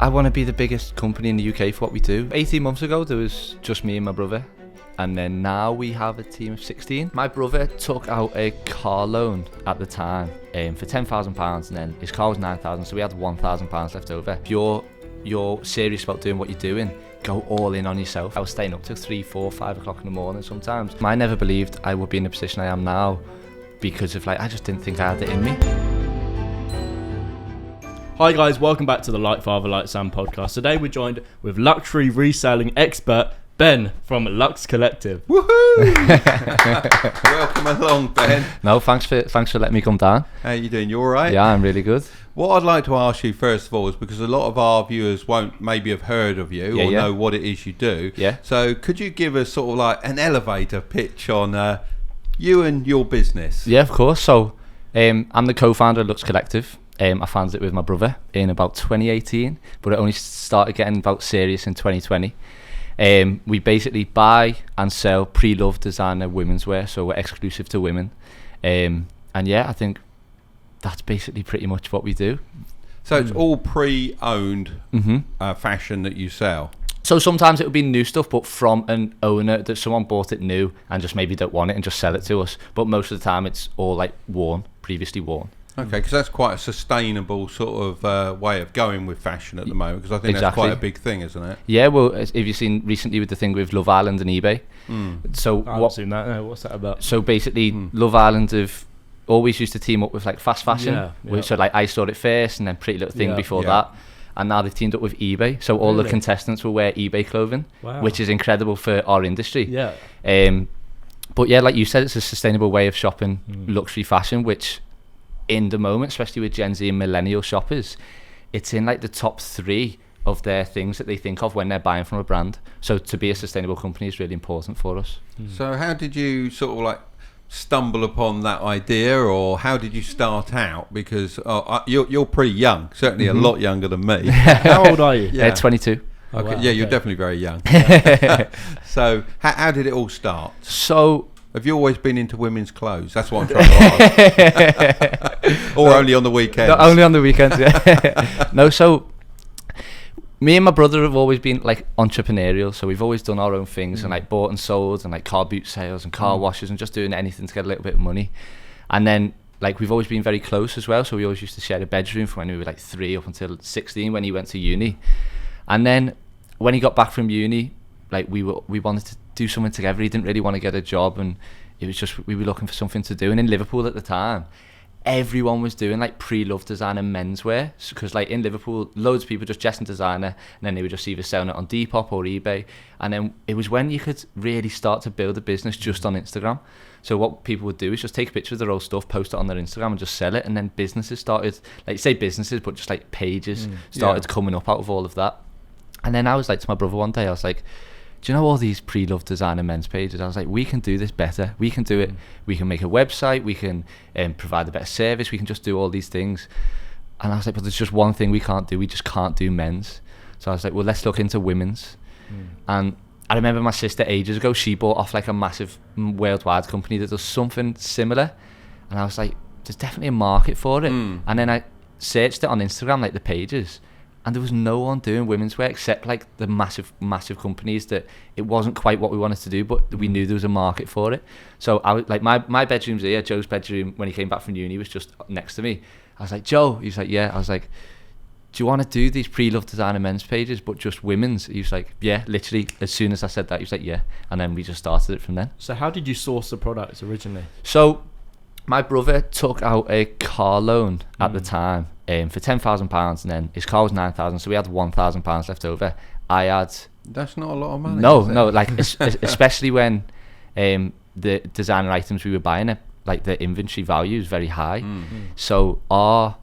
I want to be the biggest company in the UK for what we do. 18 months ago, there was just me and my brother. And then now we have a team of 16. My brother took out a car loan at the time for £10,000, and then his car was £9,000, so we had £1,000 left over. If you're serious about doing what you're doing, go all in on yourself. I was staying up till 3, 4, 5 o'clock in the morning sometimes. I never believed I would be in the position I am now because of I just didn't think I had it in me. Hi guys, welcome back to the Like Father Like Son podcast. Today we're joined with luxury reselling expert Ben from Lux Collective. Woohoo! Welcome along, Ben. No, thanks for letting me come down. How are you doing? You all right? Yeah, I'm really good. What I'd like to ask you first of all is because a lot of our viewers won't maybe have heard of you or know what it is you do. Yeah. So could you give us sort of like an elevator pitch on you and your business? Yeah, of course. So I'm the co-founder of Lux Collective. I founded it with my brother in about 2018, but it only started getting about serious in 2020. We basically buy and sell pre-loved designer women's wear, so we're exclusive to women. And yeah, I think that's basically pretty much what we do. So it's all pre-owned fashion that you sell? So sometimes it would be new stuff, but from an owner that someone bought it new and just maybe don't want it and just sell it to us. But most of the time it's all like previously worn. Okay, because that's quite a sustainable sort of way of going with fashion at the moment, because I think that's quite a big thing, isn't it? Yeah, well, have you seen recently with the thing with Love Island and eBay? So I haven't seen that. No, what's that about? So basically, Love Island have always used to team up with like fast fashion. So like I saw it first, and then Pretty Little Thing before that. And now they've teamed up with eBay, so all the contestants will wear eBay clothing, which is incredible for our industry. Yeah. But yeah, like you said, it's a sustainable way of shopping luxury fashion, which in the moment, especially with Gen Z and millennial shoppers, it's in like the top 3 of their things that they think of when they're buying from a brand. So to be a sustainable company is really important for us. So how did you sort of like stumble upon that idea, or how did you start out? Because you're pretty young, certainly a lot younger than me. How old are you? 22. Okay, wow, you're definitely very young. So how did it all start? So have you always been into women's clothes? That's what I'm trying to ask. Or only on the weekends? No, only on the weekends, yeah. No, so me and my brother have always been like entrepreneurial, so we've always done our own things and like bought and sold and like car boot sales and car washes and just doing anything to get a little bit of money. And then like we've always been very close as well, so we always used to share a bedroom from when we were like 3 up until 16 when he went to uni. And then when he got back from uni, like we wanted to do something together. He didn't really want to get a job, and it was just we were looking for something to do. And in Liverpool at the time, everyone was doing like pre-loved designer menswear, because like in Liverpool loads of people just dressing designer, and then they were just either selling it on Depop or eBay. And then it was when you could really start to build a business just on Instagram. So what people would do is just take a picture of their old stuff, post it on their Instagram and just sell it. And then businesses started, like say businesses, but just like pages started coming up out of all of that. And then I was like to my brother one day, I was like, do you know all these pre-loved designer men's pages? I was like, we can do this better. We can do it. We can make a website. We can provide a better service. We can just do all these things. And I was like, but there's just one thing we can't do. We just can't do men's. So I was like, well, let's look into women's. And I remember my sister ages ago, she bought off like a massive worldwide company that does something similar. And I was like, there's definitely a market for it. And then I searched it on Instagram, like the pages, and there was no one doing women's wear except like the massive companies that it wasn't quite what we wanted to do, but we knew there was a market for it. So I was like, my bedroom's here. Joe's bedroom when he came back from uni was just next to me. I was like, Joe, he's like, yeah. I was like, do you want to do these pre-loved designer men's pages but just women's? He was like, yeah. Literally as soon as I said that, he was like, yeah. And then we just started it from then. So how did you source the products originally? So my brother took out a car loan at the time for £10,000, and then his car was £9,000, so we had £1,000 left over. I had... That's not a lot of money. No, like especially when the designer items we were buying, like the inventory value is very high. So I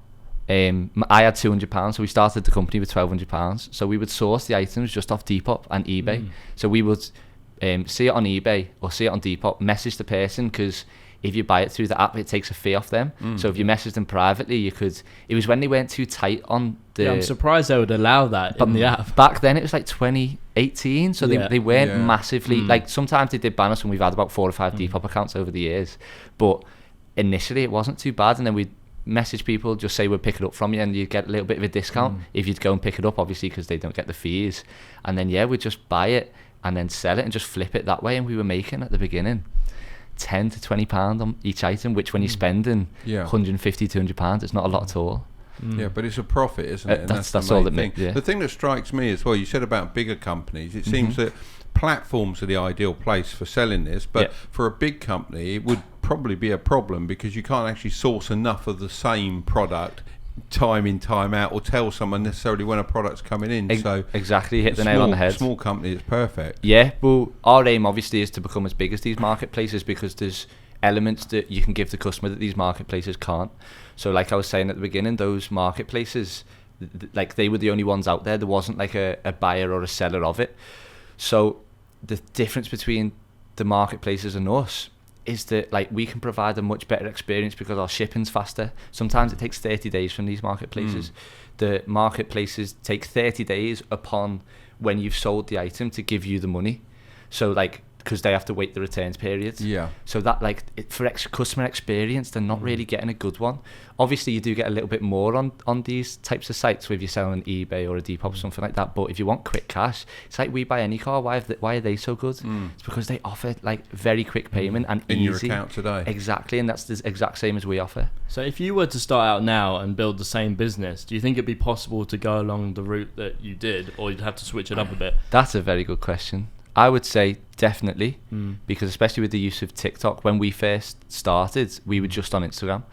had £200, so we started the company with £1,200. So we would source the items just off Depop and eBay. So we would see it on eBay or see it on Depop, message the person, because if you buy it through the app, it takes a fee off them. So if you message them privately, you could... It was when they weren't too tight on the... Yeah, I'm surprised they would allow that in the app. Back then, it was like 2018, so they weren't massively... Like, sometimes they did ban us, and we've had about 4 or 5 Depop accounts over the years. But initially, it wasn't too bad, and then we'd message people, just say we'll pick it up from you, and you get a little bit of a discount if you'd go and pick it up, obviously, because they don't get the fees. And then we'd just buy it and then sell it and just flip it that way. And we were making at the beginning £10 to £20 on each item, which when you're spending £150-200, it's not a lot at all. Yeah, but it's a profit, isn't it? And That's the all main that thing. yeah. The thing that strikes me as well, you said about bigger companies, it seems that platforms are the ideal place for selling this, but for a big company it would probably be a problem because you can't actually source enough of the same product time in, time out, or tell someone necessarily when a product's coming in. So exactly, hit the nail on the head. Small company is perfect. Yeah, well, our aim obviously is to become as big as these marketplaces, because there's elements that you can give the customer that these marketplaces can't. So like I was saying at the beginning, those marketplaces, like they were the only ones out there. There wasn't like a buyer or a seller of it. So the difference between the marketplaces and us is that like we can provide a much better experience because our shipping's faster. Sometimes it takes 30 days from these marketplaces. The marketplaces take 30 days upon when you've sold the item to give you the money. So like, because they have to wait the returns periods. Yeah. So that like for customer experience, they're not really getting a good one. Obviously, you do get a little bit more on these types of sites if you're selling on eBay or a Depop or something like that. But if you want quick cash, it's like We Buy Any Car. Why are they so good? It's because they offer like very quick payment and in easy. your account today. Exactly, and that's the exact same as we offer. So if you were to start out now and build the same business, do you think it'd be possible to go along the route that you did, or you'd have to switch it up a bit? That's a very good question. I would say definitely, because especially with the use of TikTok, when we first started, we were just on Instagram,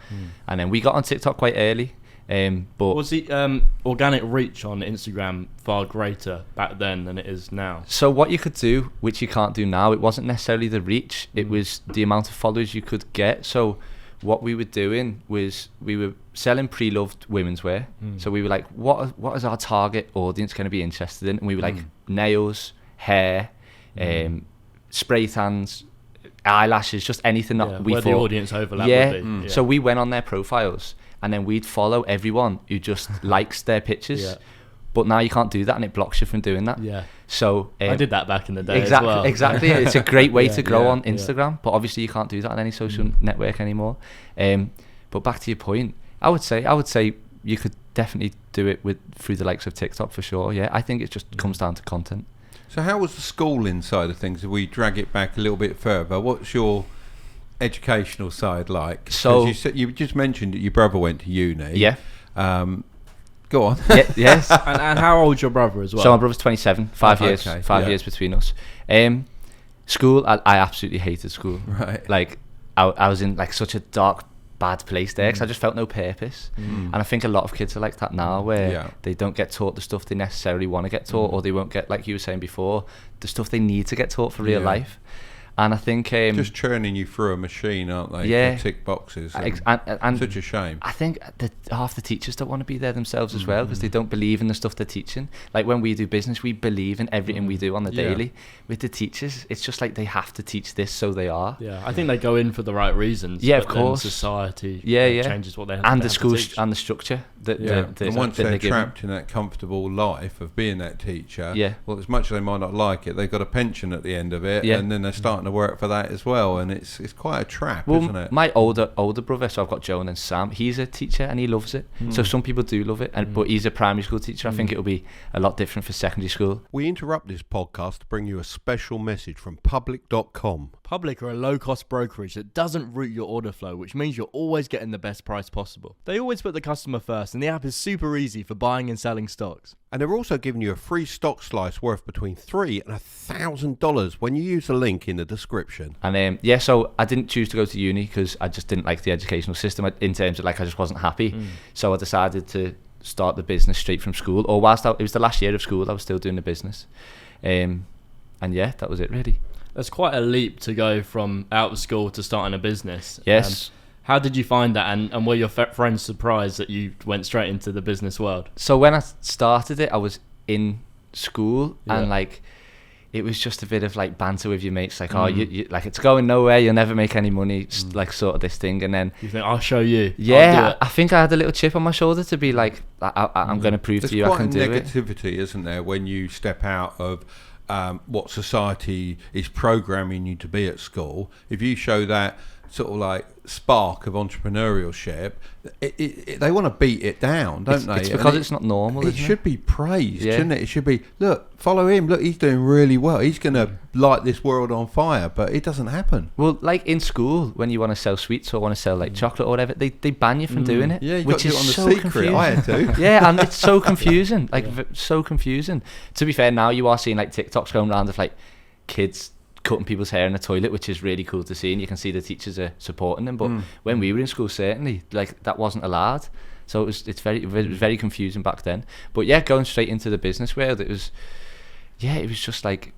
and then we got on TikTok quite early. But was the organic reach on Instagram far greater back then than it is now? So what you could do, which you can't do now, it wasn't necessarily the reach, it was the amount of followers you could get. So what we were doing was we were selling pre-loved women's wear. So we were like, what is our target audience going to be interested in? And we were like, nails, hair, spray tans, eyelashes, just anything that we where thought the audience overlap would be. So we went on their profiles and then we'd follow everyone who just likes their pictures. But now you can't do that, and it blocks you from doing that. So I did that back in the day exactly, as well. Exactly. It's a great way to grow on Instagram, but obviously you can't do that on any social network anymore. But back to your point, I would say you could definitely do it through the likes of TikTok for sure. Yeah, I think it just comes down to content. So how was the schooling side of things? If we drag it back a little bit further, what's your educational side like? So you just mentioned that your brother went to uni. Yeah. Go on. Yes. and how old's your brother as well? So my brother's 27. 5 years. Okay, 5 years between us. School, I absolutely hated school. Right. Like I was in like such a dark, bad place there because I just felt no purpose. And I think a lot of kids are like that now, where they don't get taught the stuff they necessarily want to get taught, or they won't get, like you were saying before, the stuff they need to get taught for real life. And I think just churning you through a machine, aren't they? Yeah, to tick boxes. And such a shame. I think that half the teachers don't want to be there themselves as well, because they don't believe in the stuff they're teaching. Like when we do business, we believe in everything we do on the daily. With the teachers, it's just like they have to teach this, so they are. Yeah, I think they go in for the right reasons. Yeah, but of course. Then society changes what they have and to the school teach. and the structure that and once they're trapped in that comfortable life of being that teacher, well, as much as they might not like it, they've got a pension at the end of it, and then they're starting to work for that as well, and it's quite a trap, isn't it? My older brother, so I've got Joe and then Sam, he's a teacher and he loves it. So some people do love it, but he's a primary school teacher. I think it'll be a lot different for secondary school. We interrupt this podcast to bring you a special message from Public.com. Public are a low-cost brokerage that doesn't route your order flow, which means you're always getting the best price possible. They always put the customer first, and the app is super easy for buying and selling stocks. And they're also giving you a free stock slice worth between $3,000 and $1,000 when you use the link in the description. And so I didn't choose to go to uni because I just didn't like the educational system in terms of like I just wasn't happy. So I decided to start the business straight from school, or it was the last year of school, I was still doing the business. And yeah, that was it really. That's quite a leap to go from out of school to starting a business. Yes. How did you find that, and were your friends surprised that you went straight into the business world? So when I started it, I was in school, and like it was just a bit of like banter with your mates, like you like it's going nowhere, you'll never make any money, like sort of this thing. And then you think, I'll show you. Yeah, I think I had a little chip on my shoulder to be like, I'm going to prove to you I can do it. There's quite a negativity, isn't there, when you step out of what society is programming you to be at school. If you show that sort of like spark of entrepreneurship, they want to beat it down, don't they? It's because it's not normal. It should be praised, Yeah. shouldn't it? It should be, look, follow him. Look, he's doing really well. He's going to light this world on fire, but it doesn't happen. Well, like in school, when you want to sell sweets or want to sell like chocolate or whatever, they ban you from doing it. Yeah, you which got to do is it on the so secret. confusing. I had to. Yeah, and it's so confusing, like so confusing. To be fair, now you are seeing like TikToks going around of like kids cutting people's hair in the toilet, which is really cool to see, and you can see the teachers are supporting them. But when we were in school, certainly like that wasn't allowed. So it was very confusing back then. But yeah, going straight into the business world, it was just like,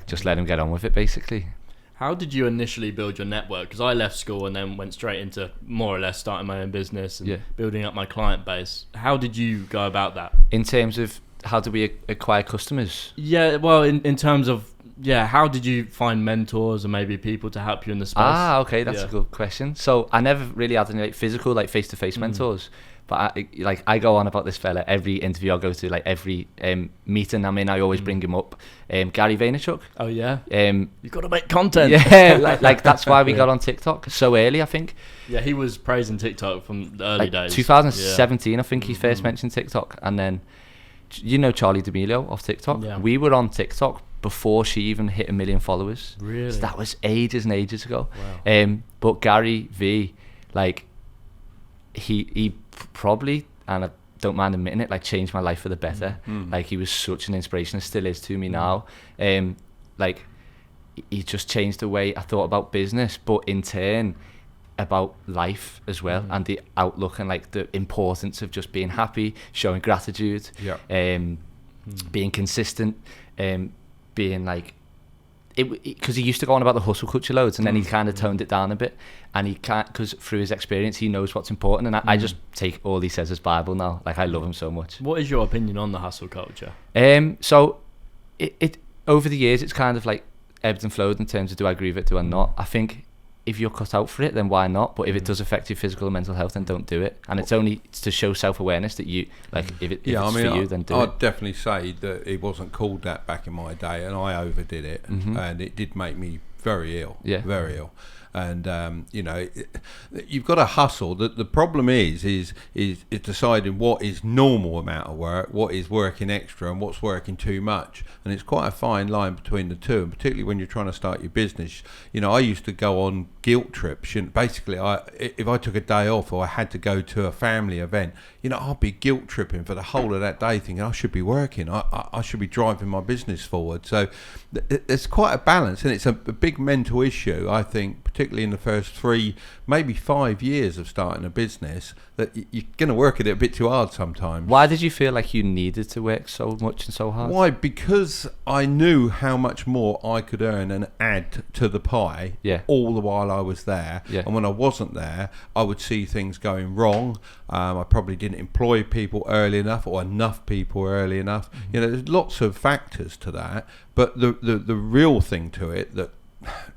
just let him get on with it, basically. How did you initially build your network? Because I left school and then went straight into more or less starting my own business and building up my client base. How did you go about that? In terms of how do we acquire customers? Yeah, well, in terms of, how did you find mentors or maybe people to help you in the space? Okay, that's a good question. So I never really had any like physical, like face-to-face mentors. But I go on about this fella every interview I go to, like every meeting I'm in, I always bring him up. Gary Vaynerchuk. Oh yeah. You've got to make content. Yeah, like that's why we got on TikTok so early, I think. Yeah, he was praising TikTok from the early days. 2017, I think he first mentioned TikTok, and then Charlie D'Amelio off TikTok. Yeah. We were on TikTok before she even hit 1 million followers. Really? So that was ages and ages ago. Wow. But Gary V, like he probably, and I don't mind admitting it, like changed my life for the better. Like he was such an inspiration, and still is to me now. Like he just changed the way I thought about business, but in turn about life as well, and the outlook and like the importance of just being happy, showing gratitude, being consistent, being like, because he used to go on about the hustle culture loads, and then he kind of toned it down a bit, and he can't, because through his experience he knows what's important, and I just take all he says as Bible now. Like I love him so much. What is your opinion on the hustle culture? So it over the years it's kind of like ebbed and flowed in terms of do I agree with it, do I not. I think if you're cut out for it, then why not? But if it does affect your physical and mental health, then don't do it. And it's only to show self-awareness that you, like, if it's for you, then do it. I'd definitely say that it wasn't called that back in my day, and I overdid it, and it did make me very ill, very ill. And you've got to hustle. The problem is deciding what is normal amount of work, what is working extra, and what's working too much. And it's quite a fine line between the two, and particularly when you're trying to start your business. I used to go on guilt trips. Basically, if I took a day off or I had to go to a family event, I'd be guilt tripping for the whole of that day, thinking I should be working, I should be driving my business forward. So there's quite a balance, and it's a big mental issue, I think, particularly in the first 3, maybe 5 years of starting a business, that you're going to work at it a bit too hard sometimes. Why did you feel like you needed to work so much and so hard? Why? Because I knew how much more I could earn and add to the pie all the while I was there. And when I wasn't there, I would see things going wrong. I probably didn't employ people early enough or enough people early enough. There's lots of factors to that. But the real thing to it, that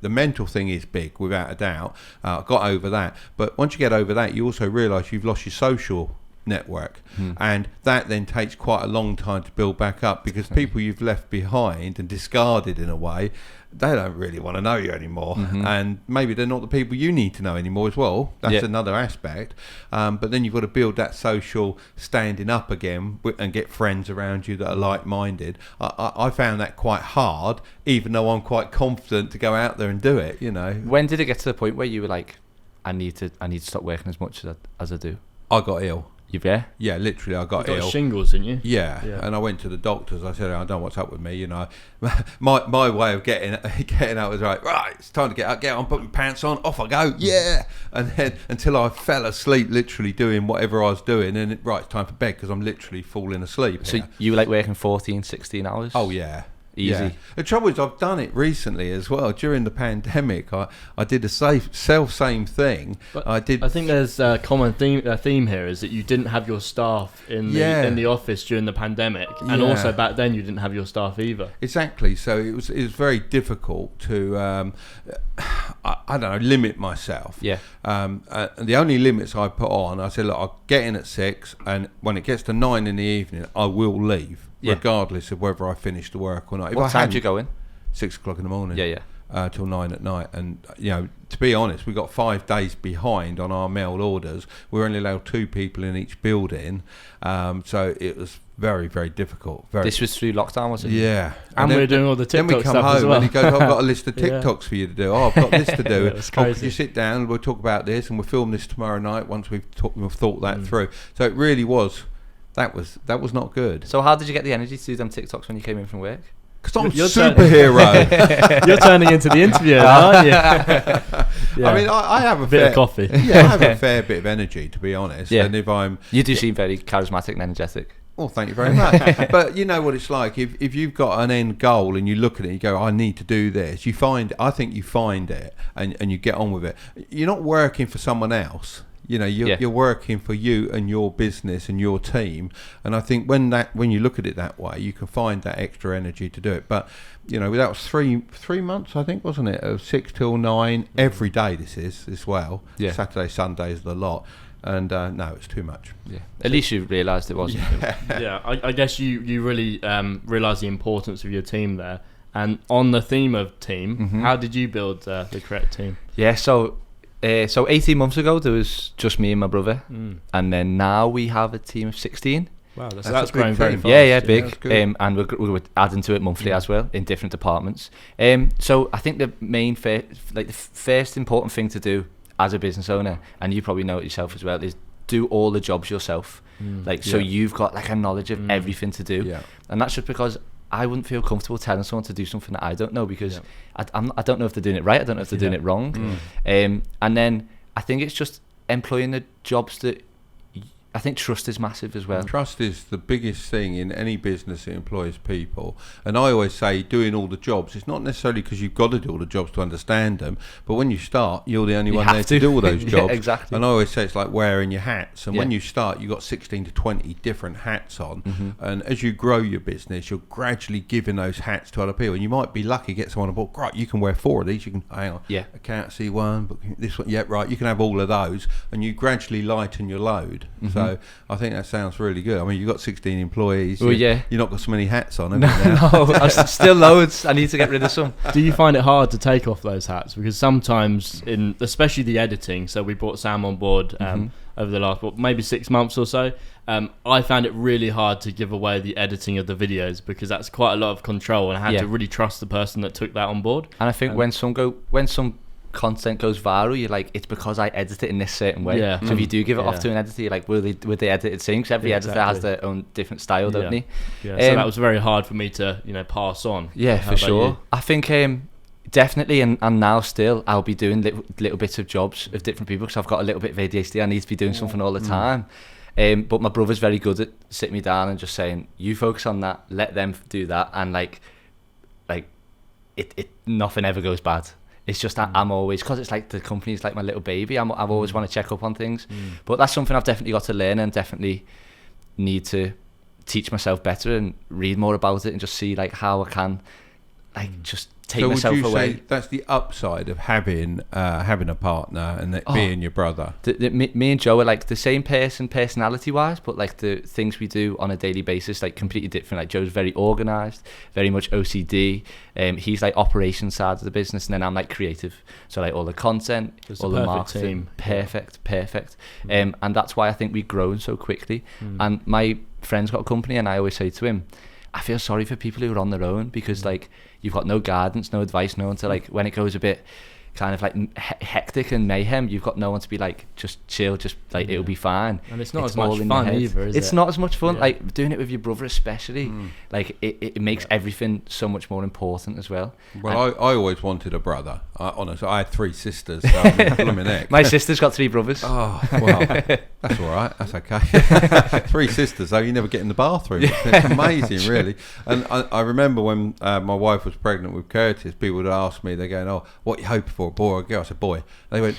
the mental thing is big, without a doubt. Got over that. But once you get over that, you also realise you've lost your social network, and that then takes quite a long time to build back up, because people you've left behind and discarded in a way, they don't really want to know you anymore, and maybe they're not the people you need to know anymore as well. That's another aspect. But then you've got to build that social standing up again and get friends around you that are like-minded. I found that quite hard, even though I'm quite confident to go out there and do it. When did it get to the point where you were like, I need to stop working as much as I do? I got ill. Yeah, literally, I got ill. Shingles, didn't you? Yeah, and I went to the doctors. I said, I don't know what's up with me. My way of getting out was right. It's time to get on, put my pants on, off I go. Yeah, and then until I fell asleep, literally doing whatever I was doing, and it's time for bed, because I'm literally falling asleep. So you were like working 14, 16 hours? Oh yeah. Easy. Yeah. The trouble is, I've done it recently as well. During the pandemic, I did the same thing. But I think there's a common theme here, is that you didn't have your staff in the office during the pandemic, and also back then you didn't have your staff either. Exactly. So it was very difficult to I don't know, limit myself. Yeah. And the only limits I put on, I said, look, I'll get in at 6, and when it gets to 9 in the evening, I will leave. Regardless of whether I finish the work or not. What time do you go in? 6 o'clock in the morning. Yeah. till 9 at night. And to be honest, we got 5 days behind on our mail orders. We were only allowed 2 people in each building, so it was very, very difficult. This was through lockdown, was it? Yeah. And we were doing all the TikTok Then we come stuff home as well. and he goes, I've got a list of TikToks for you to do. Oh, I've got this to do. It was Oh, could crazy. you sit down? We'll talk about this and we'll film this tomorrow night once we've thought that through. So it really was, that was not good. So how did you get the energy to do them TikToks when you came in from work? Because I'm You're superhero. You're turning into the interviewer, aren't you? Yeah. I mean, I have a bit fair of coffee. Yeah, I have a fair bit of energy, to be honest. Yeah. And if I'm... You do seem very charismatic and energetic. Well, thank you very much. But you know what it's like. If you've got an end goal and you look at it and you go, I need to do this, I think you find it and you get on with it. You're not working for someone else. You're working for you and your business and your team. And I think when you look at it that way, you can find that extra energy to do it. But that was three months, I think, wasn't it? Of 6 till 9 every day. This is as well. Yeah. Saturday, Sundays, the lot. And no, it's too much. Yeah. At least you realised it wasn't. Yeah, I guess you really realise the importance of your team there. And on the theme of team, how did you build the correct team? Yeah, so 18 months ago there was just me and my brother, and then now we have a team of 16. Wow, That's that's a big growing very team. fast. Yeah, big. that's good. And we're adding to it monthly as well in different departments. So I think the main the first important thing to do as a business owner, and you probably know it yourself as well, is do all the jobs yourself. So you've got like a knowledge of everything to do. Yeah. And that's just because I wouldn't feel comfortable telling someone to do something that I don't know, because I don't know if they're doing it right. I don't know if they're doing it wrong. And then I think it's just employing the jobs that I think trust is massive as well. Trust is the biggest thing in any business that employs people. And I always say doing all the jobs, it's not necessarily because you've got to do all the jobs to understand them, but when you start, you're the only one there to do all those jobs. Yeah, exactly. And I always say it's like wearing your hats. And when Yeah. you start, you've got 16 to 20 different hats on. And as you grow your business, you're gradually giving those hats to other people. And you might be lucky to get someone on board. Right, you can wear 4 of these. You can, hang on, Yeah. accountancy one, but this one, yeah, right. You can have all of those. And you gradually lighten your load. So I think that sounds really good. I mean, you've got 16 employees. Well, yeah. You've not got so many hats on, have you? Now? No, still loads. I need to get rid of some. Do you find it hard to take off those hats? Because sometimes, especially the editing, so we brought Sam on board over the last maybe 6 months or so. I found it really hard to give away the editing of the videos because that's quite a lot of control, and I had to really trust the person that took that on board. And I think when some content goes viral, you're like, it's because I edit it in this certain way. Yeah. So if you do give it off Yeah. to an editor, you're like, would they edit it same? Because every Yeah, editor has exactly. their own different style, don't they? Yeah, so that was very hard for me to pass on. Yeah, How for about sure. you? I think definitely, and now still, I'll be doing little bits of jobs of different people because I've got a little bit of ADHD. I need to be doing something all the time. But my brother's very good at sitting me down and just saying, you focus on that, let them do that, and like it nothing ever goes bad. It's just that I'm always, because it's like the company's like my little baby, I've always want to check up on things. But that's something I've definitely got to learn, and definitely need to teach myself better and read more about it and just see like how I can like just take myself would you away. say that's the upside of having a partner and that being your brother? Me and Joe are like the same person personality wise, but like the things we do on a daily basis like completely different. Like Joe's very organised, very much OCD. He's like operations side of the business, and then I'm like creative, so like all the content, It's all a the perfect marketing. team. Perfect. And that's why I think we've grown so quickly. And my friend's got a company, and I always say to him, I feel sorry for people who are on their own, because like you've got no guidance, no advice, no one to like, when it goes a bit kind of like hectic and mayhem, you've got no one to be like, just chill, just like it'll be fine. And it's not as all much in your fun head. either, is it? It's not as much fun. Yeah. Like doing it with your brother especially, like it makes everything so much more important as well. Well, I always wanted a brother. Honestly, I had 3 sisters. So I'm full of my neck. My sister's got 3 brothers. Oh, well, that's all right. That's okay. 3 sisters, though, you never get in the bathroom. It's amazing, really. And I remember when my wife was pregnant with Curtis, people would ask me, they're going, oh, what are you hoping for, a boy or a girl? I said, boy. They went,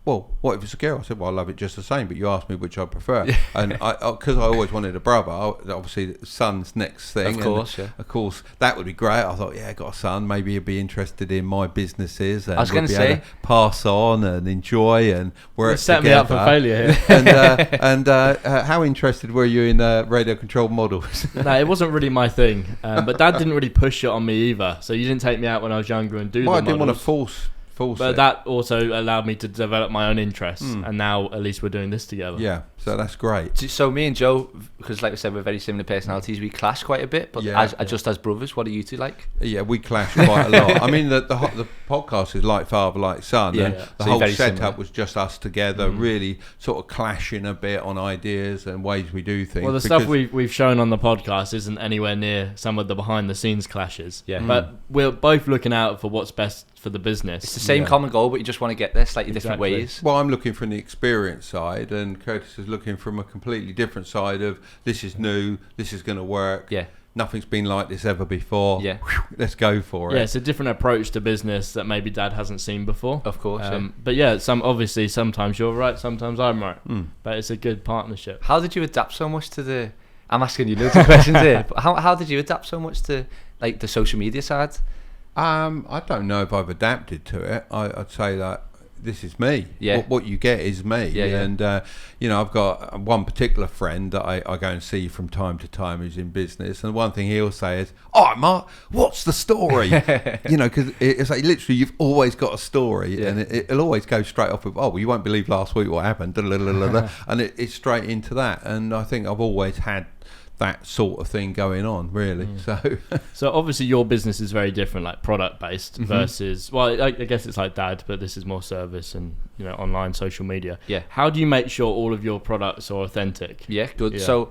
well, what if it's a girl? I said, well, I love it just the same, but you asked me which I prefer. And because I always wanted a brother, obviously the son's next thing. Of course, and of course, that would be great. I thought, yeah, I got a son, maybe he'd be interested in my businesses. And I was going to able say, to pass on and enjoy and work set together. me up for failure here. And how interested were you in radio controlled models? No, it wasn't really my thing. But Dad didn't really push it on me either. So you didn't take me out when I was younger and do the I models. didn't want to force But it. that also allowed me to develop my own interests, and now at least we're doing this together. Yeah, so that's great. So me and Joe, because like we said, we're very similar personalities. We clash quite a bit, but just as brothers, what are you two like? Yeah, we clash quite a lot. I mean, the podcast is like father, like son. Yeah, and yeah. the So whole very setup similar. was just us together, really sort of clashing a bit on ideas and ways we do things. Well, the stuff we've shown on the podcast isn't anywhere near some of the behind the scenes clashes. Yeah. But we're both looking out for what's best for the business. It's the same common goal, but you just want to get there slightly different Exactly. ways. Well, I'm looking from the experience side, and Curtis is looking from a completely different side of this is new, this is going to work. Yeah. Nothing's been like this ever before. Yeah. Let's go for it. Yeah, it's a different approach to business that maybe Dad hasn't seen before. Of course. Yeah. But yeah, obviously sometimes you're right, sometimes I'm right. But it's a good partnership. How did you adapt so much to the? I'm asking you loads of questions here. But how did you adapt so much to like the social media side? I don't know if I've adapted to it. I'd say that this is me. Yeah. What you get is me. Yeah, yeah. And, I've got one particular friend that I go and see from time to time who's in business. And one thing he'll say is, "Oh, Mark, what's the story?" Because it's like literally you've always got a story. Yeah. And it'll always go straight off with, "Oh, well, you won't believe last week what happened." And it's straight into that. And I think I've always had that sort of thing going on, really. So obviously your business is very different, like product based versus, well, I guess it's like Dad, but this is more service and online social media. Yeah. How do you make sure all of your products are authentic? Yeah, good. Yeah. So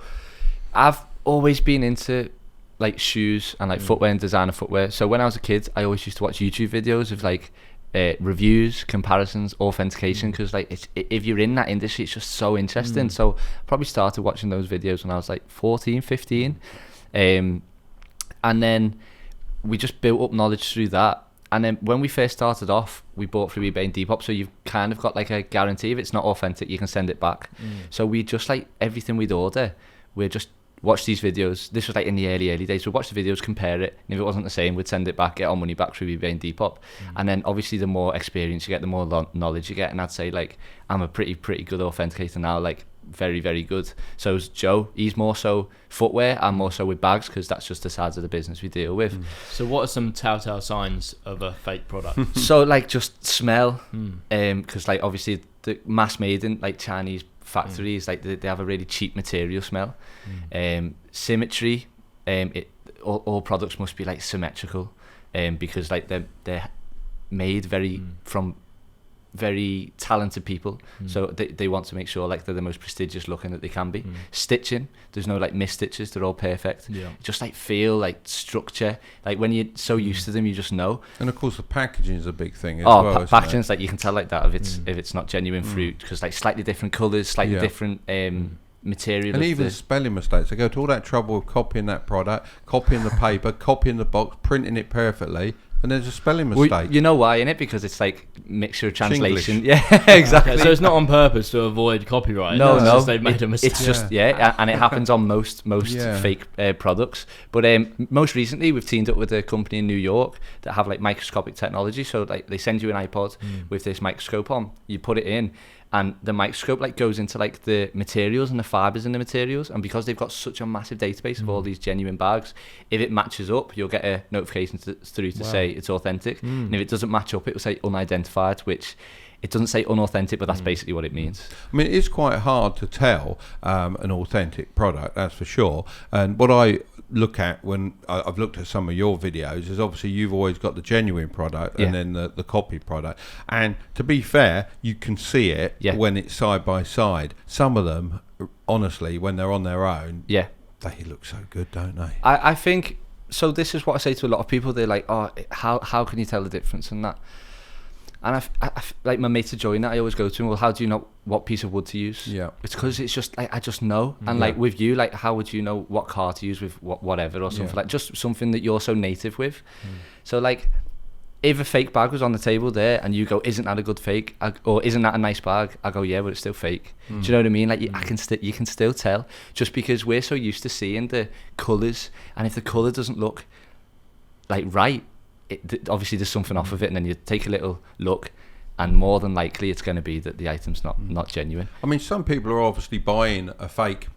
I've always been into like shoes and like footwear and designer footwear. So when I was a kid, I always used to watch YouTube videos of like reviews, comparisons, authentication, because like if you're in that industry, it's just so interesting. So I probably started watching those videos when I was like 14, 15, and then we just built up knowledge through that. And then when we first started off, we bought through eBay and Depop, so you've kind of got like a guarantee if it's not authentic, you can send it back. So we just like everything we'd order, we'd just watch these videos. This was like in the early days. We'd watch the videos, compare it, and if it wasn't the same, we'd send it back, get our money back through eBay and Depop. And then obviously the more experience you get, the more knowledge you get. And I'd say like I'm a pretty good authenticator now, like very, very good. So is Joe. He's more so footwear, I'm more so with bags, because that's just the sides of the business we deal with. So what are some telltale signs of a fake product? So like just smell, because like obviously the mass made in like Chinese factories, like they have a really cheap material smell. Symmetry, all products must be like symmetrical, because like they're made from very talented people, so they want to make sure like they're the most prestigious looking that they can be. Stitching, there's no like misstitches, they're all perfect. Just like feel like structure, like when you're so used to them, you just know. And of course the packaging is a big thing as well, isn't packaging's like you can tell like that if it's not genuine fruit, because like slightly different colours, slightly different material, and even spelling mistakes. They go to all that trouble of copying that product, copying the paper, copying the box, printing it perfectly, and there's a spelling mistake. Well, you know why, innit? Because it's like mixture of translation. Chinglish. Yeah, exactly. Okay, so it's not on purpose to avoid copyright. No, It's no. just they've made a mistake. It's just and it happens on most fake products. But most recently, we've teamed up with a company in New York that have like microscopic technology. So like they send you an iPod with this microscope on. You put it in, and the microscope like goes into like the materials and the fibers in the materials. And because they've got such a massive database of all these genuine bags, if it matches up, you'll get a notification through to say it's authentic. And if it doesn't match up, it will say unidentified, which it doesn't say unauthentic, but that's basically what it means. I mean, it's quite hard to tell an authentic product, that's for sure. And what I look at when I've looked at some of your videos is obviously you've always got the genuine product and then the copy product. And to be fair, you can see it when it's side by side. Some of them, honestly, when they're on their own, they look so good, don't they? I think, so this is what I say to a lot of people. They're like, oh, how can you tell the difference in that? And I like my mates to join that, I always go to him, well, how do you know what piece of wood to use? It's because it's just like I just know. And like with you, like how would you know what car to use with whatever or something, like just something that you're so native with. So like if a fake bag was on the table there and you go, isn't that a good fake, or isn't that a nice bag, I go, yeah, but it's still fake. Do you know what I mean? Like you can still tell, just because we're so used to seeing the colours, and if the colour doesn't look like right, obviously there's something off of it, and then you take a little look, and more than likely it's going to be that the item's not genuine. I mean, some people are obviously buying a fake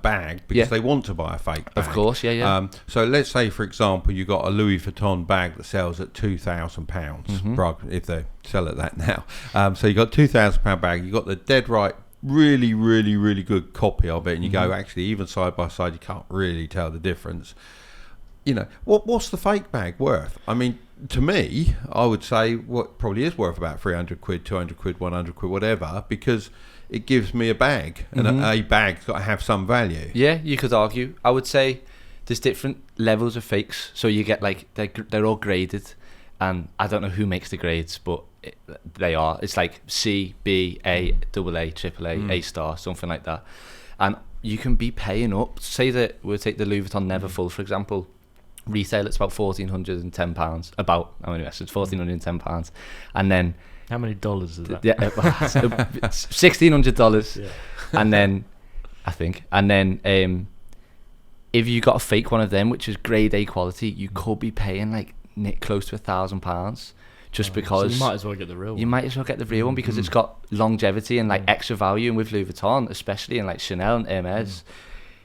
bag because they want to buy a fake bag. Of course, yeah. So let's say, for example, you got a Louis Vuitton bag that sells at £2,000, if they sell it that now. So you got £2,000 bag, you got the dead right, really, really, really good copy of it, and you go, actually, even side by side, you can't really tell the difference. You know, what's the fake bag worth? I mean, to me, I would say what probably is worth about 300 quid, 200 quid, 100 quid, whatever, because it gives me a bag, and a bag's got to have some value. Yeah, you could argue. I would say there's different levels of fakes. So you get like, they're all graded, and I don't know who makes the grades, but they are. It's like C, B, A, AA, AAA, A star, something like that. And you can be paying up. Say that we'll take the Louis Vuitton Neverfull, for example. Retail, it's about £1,410. Anyway, so it's £1,410, and then how many dollars is that? Yeah, $1,600. Yeah. And then I think, if you got a fake one of them, which is grade A quality, you could be paying like close to £1,000, just because. So you might as well get the real one. You might as well get the real one because it's got longevity and like extra value, and with Louis Vuitton, especially in like Chanel and Hermes.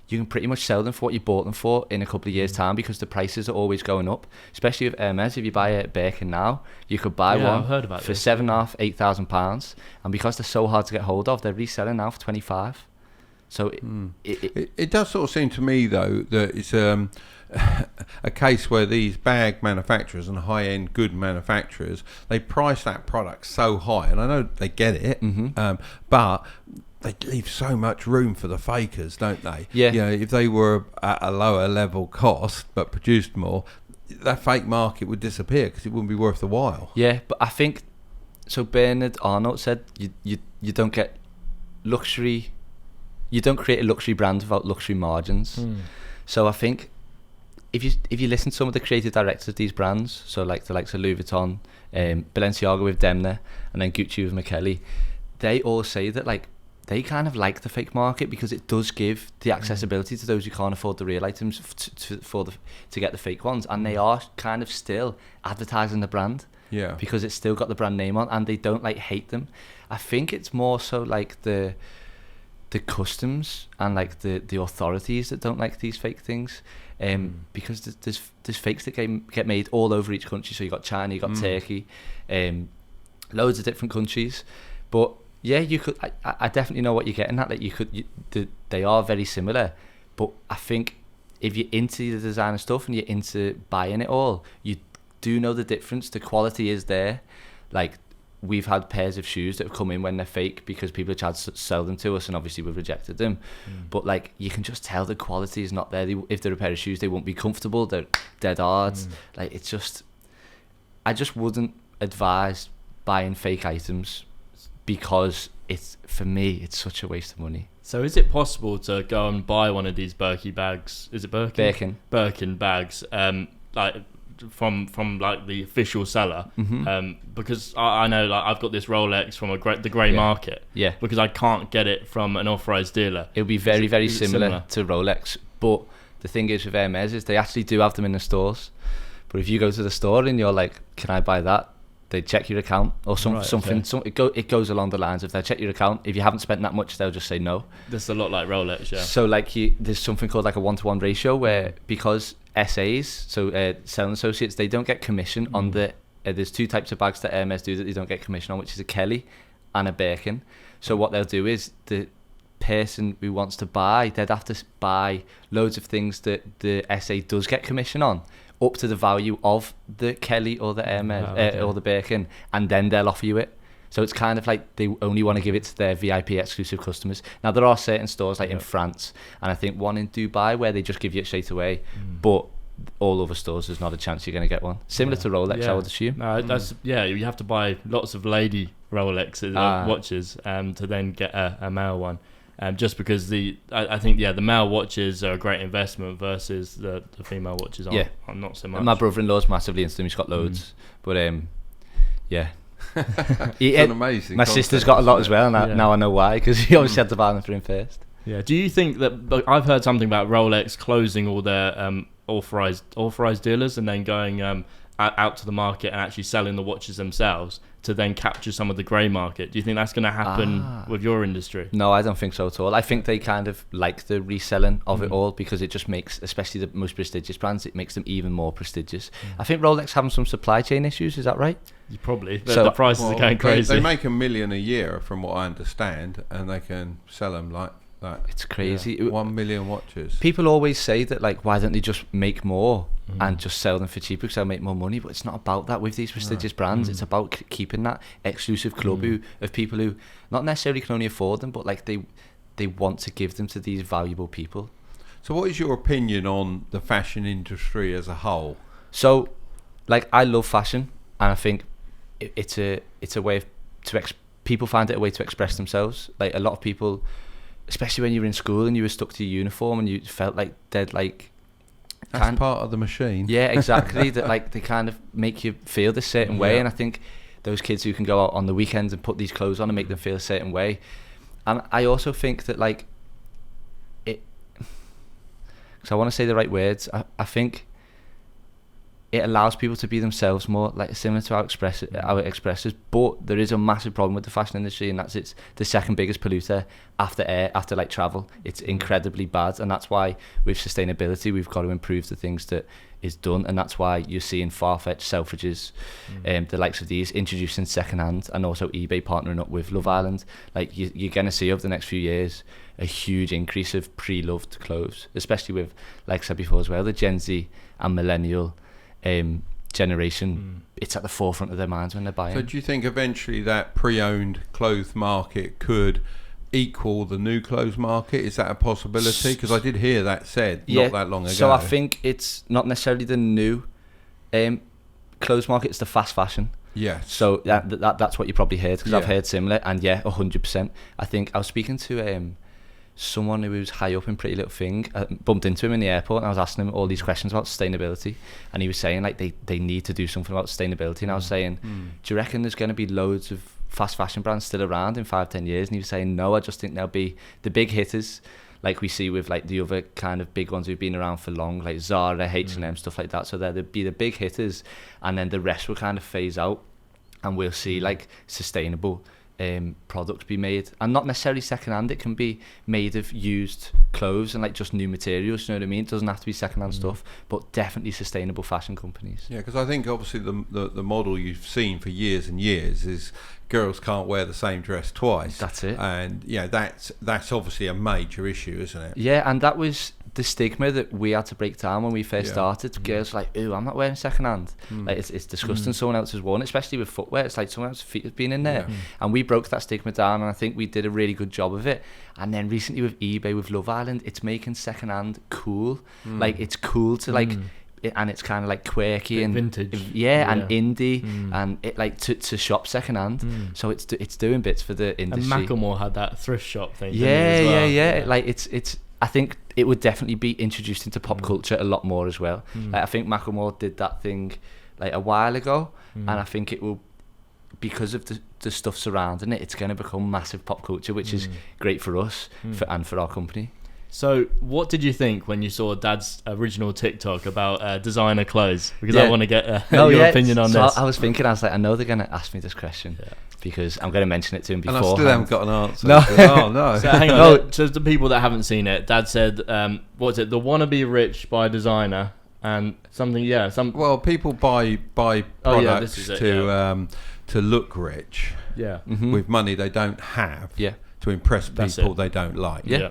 You can pretty much sell them for what you bought them for in a couple of years' time, because the prices are always going up. Especially with Hermes, if you buy a Birkin now, you could buy one for £7,500, £8,000, and because they're so hard to get hold of, they're reselling now for £25,000. So it does sort of seem to me, though, that it's a case where these bag manufacturers and high-end good manufacturers, they price that product so high, and I know they get it, but they leave so much room for the fakers, don't they? Yeah. You know, if they were at a lower level cost but produced more, that fake market would disappear because it wouldn't be worth the while. Yeah, but I think so. Bernard Arnault said you don't get luxury. You don't create a luxury brand without luxury margins. So I think if you listen to some of the creative directors of these brands, so like the likes of Louis Vuitton, Balenciaga with Demna, and then Gucci with Michele, they all say that like they kind of like the fake market because it does give the accessibility to those who can't afford the real items to get the fake ones, and they are kind of still advertising the brand. Yeah. Because it's still got the brand name on, and they don't like hate them. I think it's more so like the customs and like the authorities that don't like these fake things, because there's fakes that get made all over each country. So you got China, you got Turkey, loads of different countries, but yeah, you could. I definitely know what you're getting at. That they are very similar, but I think if you're into the designer stuff and you're into buying it all, you do know the difference. The quality is there. Like, we've had pairs of shoes that have come in when they're fake because people have tried to sell them to us, and obviously we've rejected them. But like, you can just tell the quality is not there. If they're a pair of shoes, they won't be comfortable. They're dead hard. Like, it's just, I just wouldn't advise buying fake items, because for me it's such a waste of money. So is it possible to go and buy one of these Birkin bags? Is it Birkin? Birkin bags, like from like the official seller, because I know, like, I've got this Rolex from the grey market, because I can't get it from an authorized dealer. It'll be very similar to Rolex, but the thing is with Hermes is they actually do have them in the stores. But if you go to the store and you're like, can I buy that? They check your account or something. It goes along the lines of, they'll check your account. If you haven't spent that much, they'll just say no. That's a lot like Rolex, yeah. So like, there's something called like a 1-to-1 ratio, where because SAs, so selling associates, they don't get commission on the. There's two types of bags that Hermes do that they don't get commission on, which is a Kelly and a Birkin. So what they'll do is, the person who wants to buy, they'd have to buy loads of things that the SA does get commission on, up to the value of the Kelly or the Hermes or the Birkin, and then they'll offer you it. So it's kind of like they only want to give it to their VIP exclusive customers. Now, there are certain stores like in France, and I think one in Dubai, where they just give you it straight away, but all other stores, there's not a chance you're going to get one. Similar to Rolex, I would assume. No, that's you have to buy lots of lady Rolexes watches to then get a male one. just because I think the male watches are a great investment versus the female watches are not so much. My brother-in-law's massively into them. He's got loads, but yeah. It's an amazing. My sister's got a lot as well, and now I know why, because he obviously had to buy them for him first. Yeah. Do you think that I've heard something about Rolex closing all their authorized dealers and then going out to the market and actually selling the watches themselves to then capture some of the grey market? Do you think that's going to happen with your industry? No, I don't think so at all. I think they kind of like the reselling of it all, because it just makes, especially the most prestigious brands, it makes them even more prestigious. I think Rolex having some supply chain issues, is that right? Probably. The prices are going crazy. They make $1 million a year, from what I understand, and they can sell them like that. It's crazy. 1 million watches. People always say that, like, why don't they just make more and just sell them for cheaper because they'll make more money? But it's not about that with these prestigious brands. It's about keeping that exclusive club of people who not necessarily can only afford them, but like they want to give them to these valuable people. So what is your opinion on the fashion industry as a whole? So, like, I love fashion, and I think it's a way people find it a way to express themselves. Like, a lot of people, especially when you were in school and you were stuck to your uniform and you felt like they'd like... That's part of the machine. Yeah, exactly. That like they kind of make you feel this certain way, and I think those kids who can go out on the weekends and put these clothes on and make them feel a certain way. And I also think that, like, it... Because I want to say the right words. I think it allows people to be themselves more, like similar to how it expresses. But there is a massive problem with the fashion industry, and that's it's the second biggest polluter after air, after like travel. It's incredibly bad, and that's why with sustainability we've got to improve the things that is done, and that's why you're seeing Farfetch, Selfridges, the likes of these introducing secondhand, and also eBay partnering up with Love Island. Like you're going to see over the next few years a huge increase of pre-loved clothes, especially with, like I said before as well, the Gen Z and millennial generation. It's at the forefront of their minds when they're buying. So do you think eventually that pre-owned clothes market could equal the new clothes market? Is that a possibility? Because I did hear that said not that long ago. So I think it's not necessarily the new clothes market, it's the fast fashion. Yes. So that's what you probably heard, because I've heard similar, and 100%. I think I was speaking to someone who was high up in Pretty Little Thing. I bumped into him in the airport, and I was asking him all these questions about sustainability, and he was saying like they need to do something about sustainability, and I was saying, do you reckon there's going to be loads of fast fashion brands still around in 5-10 years? And he was saying, no, I just think there'll be the big hitters, like we see with like the other kind of big ones who've been around for long, like Zara, H&M, stuff like that. So there'll be the big hitters, and then the rest will kind of phase out, and we'll see like sustainable product be made, and not necessarily secondhand. It can be made of used clothes and like just new materials, you know what I mean? It doesn't have to be secondhand stuff, but definitely sustainable fashion companies. Yeah, because I think obviously the model you've seen for years and years is girls can't wear the same dress twice. That's it. And yeah, that's obviously a major issue, isn't it? Yeah, and that was the stigma that we had to break down when we first started. Girls were like, ooh, I'm not wearing secondhand. Like it's disgusting. Someone else has worn it, especially with footwear. It's like someone else's feet has been in there. And we broke that stigma down, and I think we did a really good job of it. And then recently with eBay, with Love Island, it's making secondhand cool. Like it's cool to like, and it's kind of like quirky and vintage, and indie, and it like to shop secondhand. So it's doing bits for the industry. And Macklemore had that thrift shop thing. Yeah. Like it's. I think it would definitely be introduced into pop culture a lot more as well. Like I think Macklemore did that thing like a while ago, and I think it will, because of the stuff surrounding it, it's going to become massive pop culture, which is great for us and for our company. So what did you think when you saw Dad's original TikTok about designer clothes? Because I want to get your opinion on this. I was like, I know they're going to ask me this question because I'm going to mention it to him before. And I still haven't got an answer. No. Oh, no. So hang on. So the people that haven't seen it, Dad said, what's it? The Wannabe Rich by Designer and something, Well, people buy products to look rich with money they don't have to impress people they don't like. Yeah.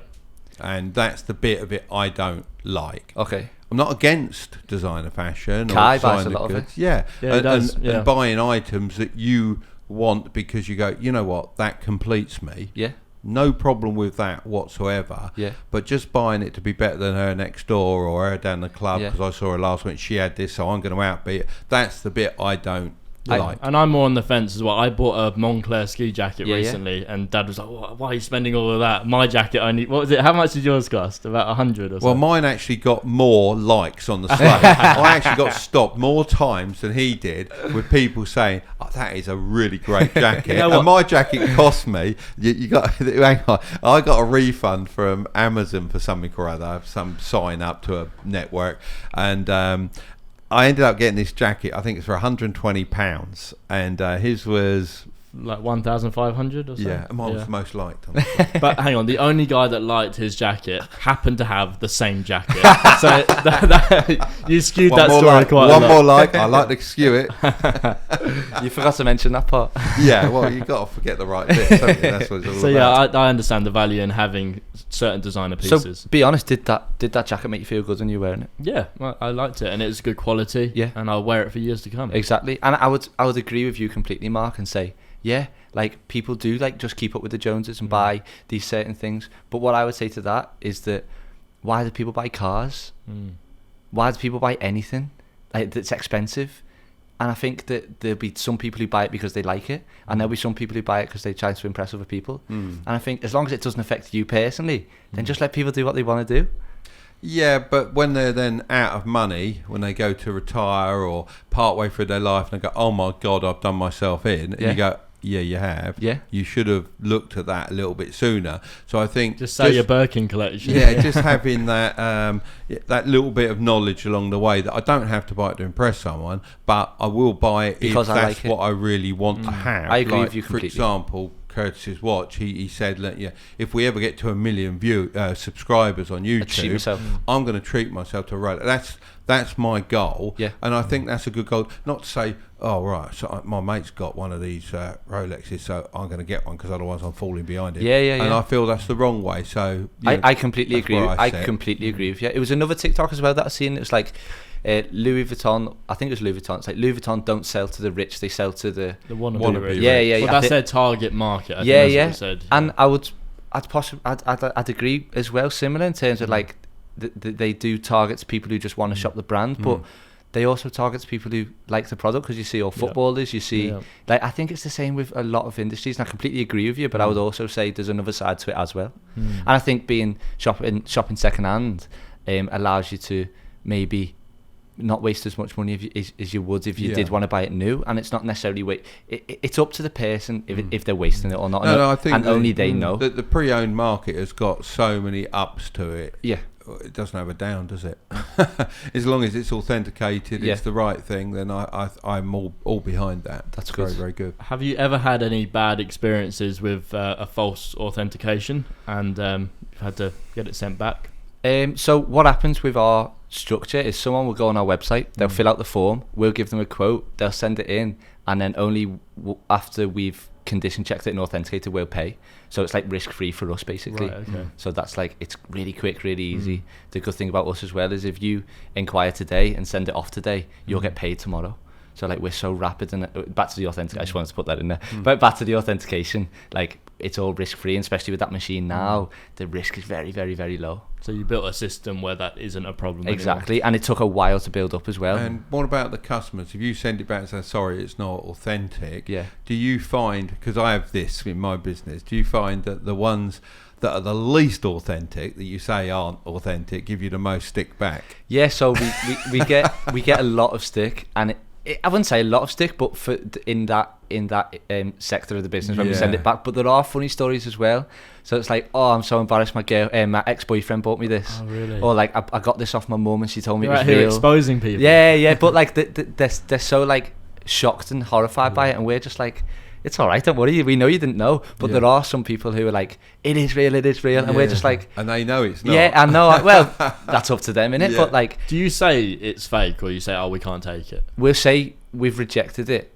And that's the bit of it I don't like. Okay. I'm not against designer fashion. Kai buys a lot of it. Yeah. And buying items that you want because you go, you know what, that completes me. Yeah. No problem with that whatsoever. Yeah. But just buying it to be better than her next door or her down the club because I saw her last week, she had this, so I'm going to outbeat it. That's the bit I don't And I'm more on the fence as well. I bought a Moncler ski jacket Yeah, recently, and Dad was like, "Why are you spending all of that? My jacket only, what was it? How much did yours cost? About 100 or so?" Well, mine actually got more likes on the slate. I actually got stopped more times than he did with people saying, "Oh, that is a really great jacket." You know And my jacket cost me. You got hang on. I got a refund from Amazon for something or other, some sign up to a network, and I ended up getting this jacket. I think it's for £120, and his was like 1,500 or so. yeah, and mine was the most liked. On But hang on, the only guy that liked his jacket happened to have the same jacket. So you skewed that story quite a lot. One more like. I like to skew it. You forgot to mention that part. Yeah, well, you got to forget the right bit. Don't you? That's what it's all So about. yeah, I understand the value in having certain designer pieces. So be honest, did that jacket make you feel good when you were wearing it? Yeah, I liked it, and it was good quality. Yeah. And I'll wear it for years to come. Exactly, and I would agree with you completely, Mark, and say, yeah, like people do like just keep up with the Joneses and buy these certain things. But what I would say to that is that why do people buy cars? Why do people buy anything like that's expensive? And I think that there'll be some people who buy it because they like it, and there'll be some people who buy it because they try to impress other people. And I think as long as it doesn't affect you personally, then just let people do what they want to do. Yeah, but when they're then out of money, when they go to retire or part way through their life, and they go, "Oh my God, I've done myself in," and you go, "Yeah, you have. Yeah. You should have looked at that a little bit sooner." So I think Just say your Birkin collection. Yeah, just having that that little bit of knowledge along the way that I don't have to buy it to impress someone, but I will buy it Because if I that's like it. what I really want to have. I agree Like, with you completely. For example, Curtis's watch, he said, "Look, yeah, if we ever get to 1 million subscribers on treat YouTube, myself. I'm going to treat myself to a Rolex." That's my goal. Yeah. And I think that's a good goal. Not to say, "Oh right, so my mate's got one of these Rolexes, so I'm going to get one because otherwise I'm falling behind it." Yeah. And I feel that's the wrong way. So I completely that's agree. where I sit. completely agree with you. It was another TikTok as well that I seen. It was like Louis Vuitton. I think it was Louis Vuitton. It's like Louis Vuitton don't sell to the rich; they sell to the wannabe rich. Yeah. Well, that's their target market. I think Yeah. that's what it said. And I'd agree as well. Similar in terms of like they do target people who just want to shop the brand, but they also target people who like the product, because you see all footballers, you see like I think it's the same with a lot of industries, and I completely agree with you. But I would also say there's another side to it as well, and I think shopping second hand allows you to maybe not waste as much money as you would if you did want to buy it new, and it's not necessarily it's up to the person if they're wasting it or not. No, I think and only they know. The pre-owned market has got so many ups to it. Yeah. It doesn't have a down, does it? As long as it's authenticated, it's the right thing, then I'm all behind that. That's very, good. very good. Have you ever had any bad experiences with a false authentication and you've had to get it sent back? So what happens with our structure is someone will go on our website, they'll fill out the form, we'll give them a quote, they'll send it in, and then only after we've condition checked it and authenticated, we'll pay. So it's like risk free for us, basically. Right, okay. So that's like, it's really quick, really easy. The good thing about us as well is if you inquire today and send it off today, you'll get paid tomorrow. So like we're so rapid, and back to the authentication, I just wanted to put that in there. But back to the authentication, like it's all risk free, and especially with that machine now, the risk is very, very, very low. So you built a system where that isn't a problem Exactly, and it took a while to build up as well. And what about the customers? If you send it back and say, "Sorry, it's not authentic," Yeah. do you find, because I have this in my business, do you find that the ones that are the least authentic, that you say aren't authentic, give you the most stick back? Yeah, so we get a lot of stick, and I wouldn't say a lot of stick, but for in that sector of the business when we send it back. But there are funny stories as well. So it's like, "Oh, I'm so embarrassed. My ex-boyfriend bought me this." Oh, really? Or like, I got this off my mum and she told me You're it out was here real. exposing people. Yeah. But like they're so like shocked and horrified by it, and we're just like, "It's all right, don't worry. We know you didn't know." But there are some people who are like, "It is real, and we're just like, and they know it's not. "Yeah, I know." Well, that's up to them, innit? Yeah. But like, Do you say it's fake, or you say, "Oh, we can't take it"? we'll say we've rejected it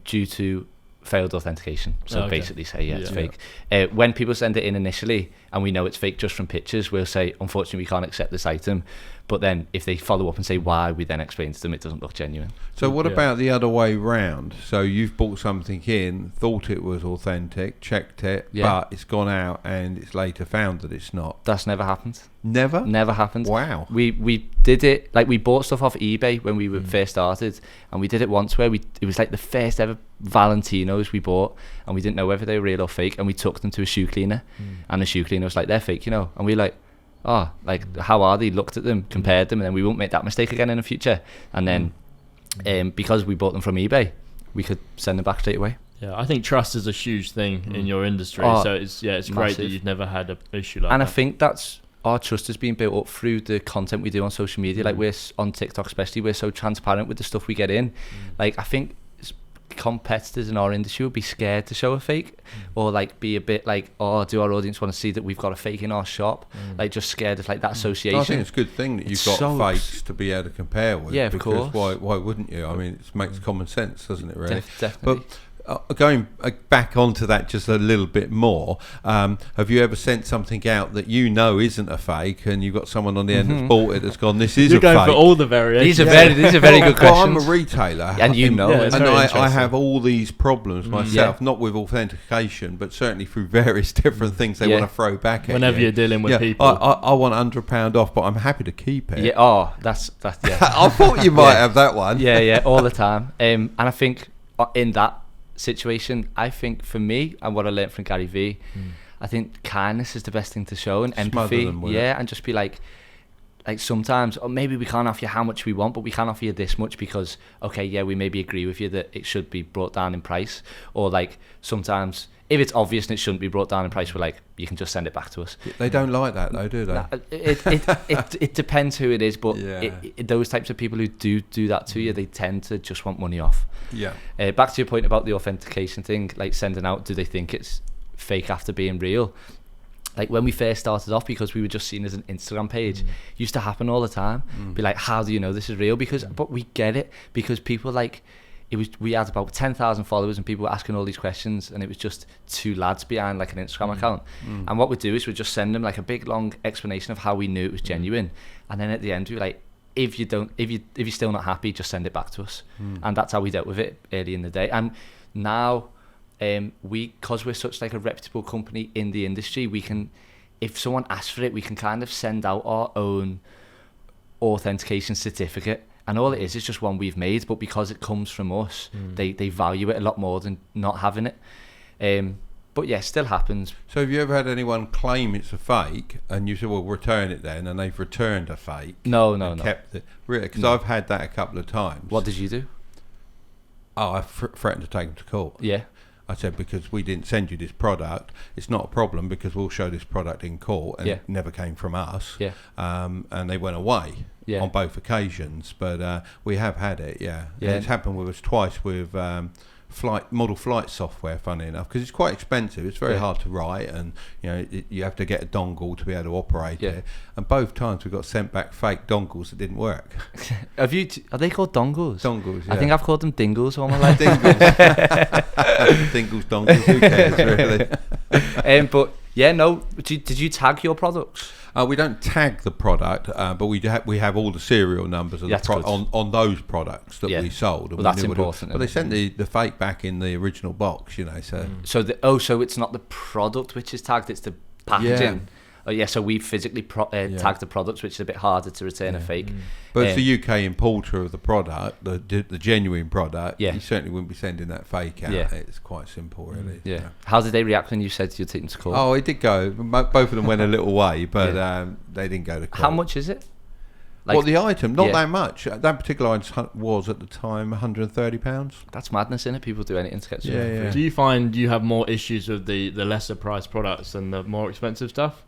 due to failed authentication. So Okay. basically say, it's Yeah. fake. When people send it in initially and we know it's fake just from pictures, we'll say, "Unfortunately, we can't accept this item." But then if they follow up and say why, we then explain to them it doesn't look genuine. So what about the other way round? So you've bought something in, thought it was authentic, checked it, but it's gone out and it's later found that it's not. That's never happened. Never? Never happened. Wow. We did it, like we bought stuff off eBay when we were first started, and we did it once where it was like the first ever Valentinos we bought, and we didn't know whether they were real or fake, and we took them to a shoe cleaner, and the shoe cleaner was like, they're fake, you know, and we like, oh, like how are they? Looked at them, compared them, and then we won't make that mistake again in the future. And then because we bought them from eBay, we could send them back straight away. Yeah, I think trust is a huge thing in your industry. So it's massive. great that you've never had an issue like and that. I think that's our trust has been built up through the content we do on social media. Like we're on TikTok especially, we're so transparent with the stuff we get in. Like I think competitors in our industry would be scared to show a fake, or like be a bit like, oh, do our audience want to see that we've got a fake in our shop? Like just scared of like that association. I think it's a good thing that you've got fakes to be able to compare with. Yeah, of because course. Why wouldn't you? I mean, it makes common sense, doesn't it? Really. Definitely. But going back onto that just a little bit more, have you ever sent something out that you know isn't a fake, and you've got someone on the end that's bought it that's gone, this is You're a fake? going for all the variations. These are very good questions. Well, I'm a retailer, and you know, it's and very I interesting. have all these problems myself, not with authentication, but certainly through various different things they want to throw back at Whenever you. you're dealing with people. I want £100 off, but I'm happy to keep it. Yeah. Oh, that's yeah. I thought you might have that one. Yeah, all the time. And I think in that situation, I think for me and what I learned from Gary Vee, I think kindness is the best thing to show, and empathy. And just be like sometimes, or maybe we can't offer you how much we want, but we can offer you this much because we maybe agree with you that it should be brought down in price. Or like sometimes if it's obvious and it shouldn't be brought down in price, we're like, you can just send it back to us. They don't like that though, do they? It depends who it is, but those types of people who do that to you, they tend to just want money off. Yeah. Back to your point about the authentication thing, like sending out, do they think it's fake after being real? Like when we first started off, because we were just seen as an Instagram page, used to happen all the time. Be like, how do you know this is real? But we get it, because people like, we had about 10,000 followers and people were asking all these questions, and it was just two lads behind like an Instagram account. And what we'd do is we'd just send them like a big long explanation of how we knew it was genuine, and then at the end we were like, if you're still not happy, just send it back to us. And that's how we dealt with it early in the day. And now because we're such like a reputable company in the industry, we can, if someone asks for it, we can kind of send out our own authentication certificate. And all it is just one we've made, but because it comes from us, they value it a lot more than not having it. But yeah, still happens. So have you ever had anyone claim it's a fake, and you said, well, return it then, and they've returned a fake? No. Kept it. Really? Because I've had that a couple of times. What did you do? Oh, I threatened to take them to court. Yeah. I said, because we didn't send you this product, it's not a problem because we'll show this product in court, and it never came from us. Yeah. And they went away on both occasions, but we have had it. Yeah. And it's happened with us twice with model flight software, funny enough, because it's quite expensive. It's very hard to write, and you have to get a dongle to be able to operate it. And both times we got sent back fake dongles that didn't work. Are they called dongles? Dongles, yeah. I think I've called them dingles all my life. Dingles, dongles, who cares really? But yeah, no. Did you tag your products? We don't tag the product, but we have all the serial numbers of on those products that we sold. Well, that's important. But they sent the fake back in the original box, So so it's not the product which is tagged; it's the packaging. So we physically tag the products, which is a bit harder to return a fake. But it's the UK importer of the product, the genuine product. You certainly wouldn't be sending that fake out. It's quite simple, really. Yeah. How did they react when you said you'd take them to court? Oh, it did go. Both of them went a little way, but they didn't go to court. How much is it? The item? Not that much. That particular item was at the time £130. That's madness, isn't it? People do anything to get something free. Do you find you have more issues with the lesser priced products than the more expensive stuff?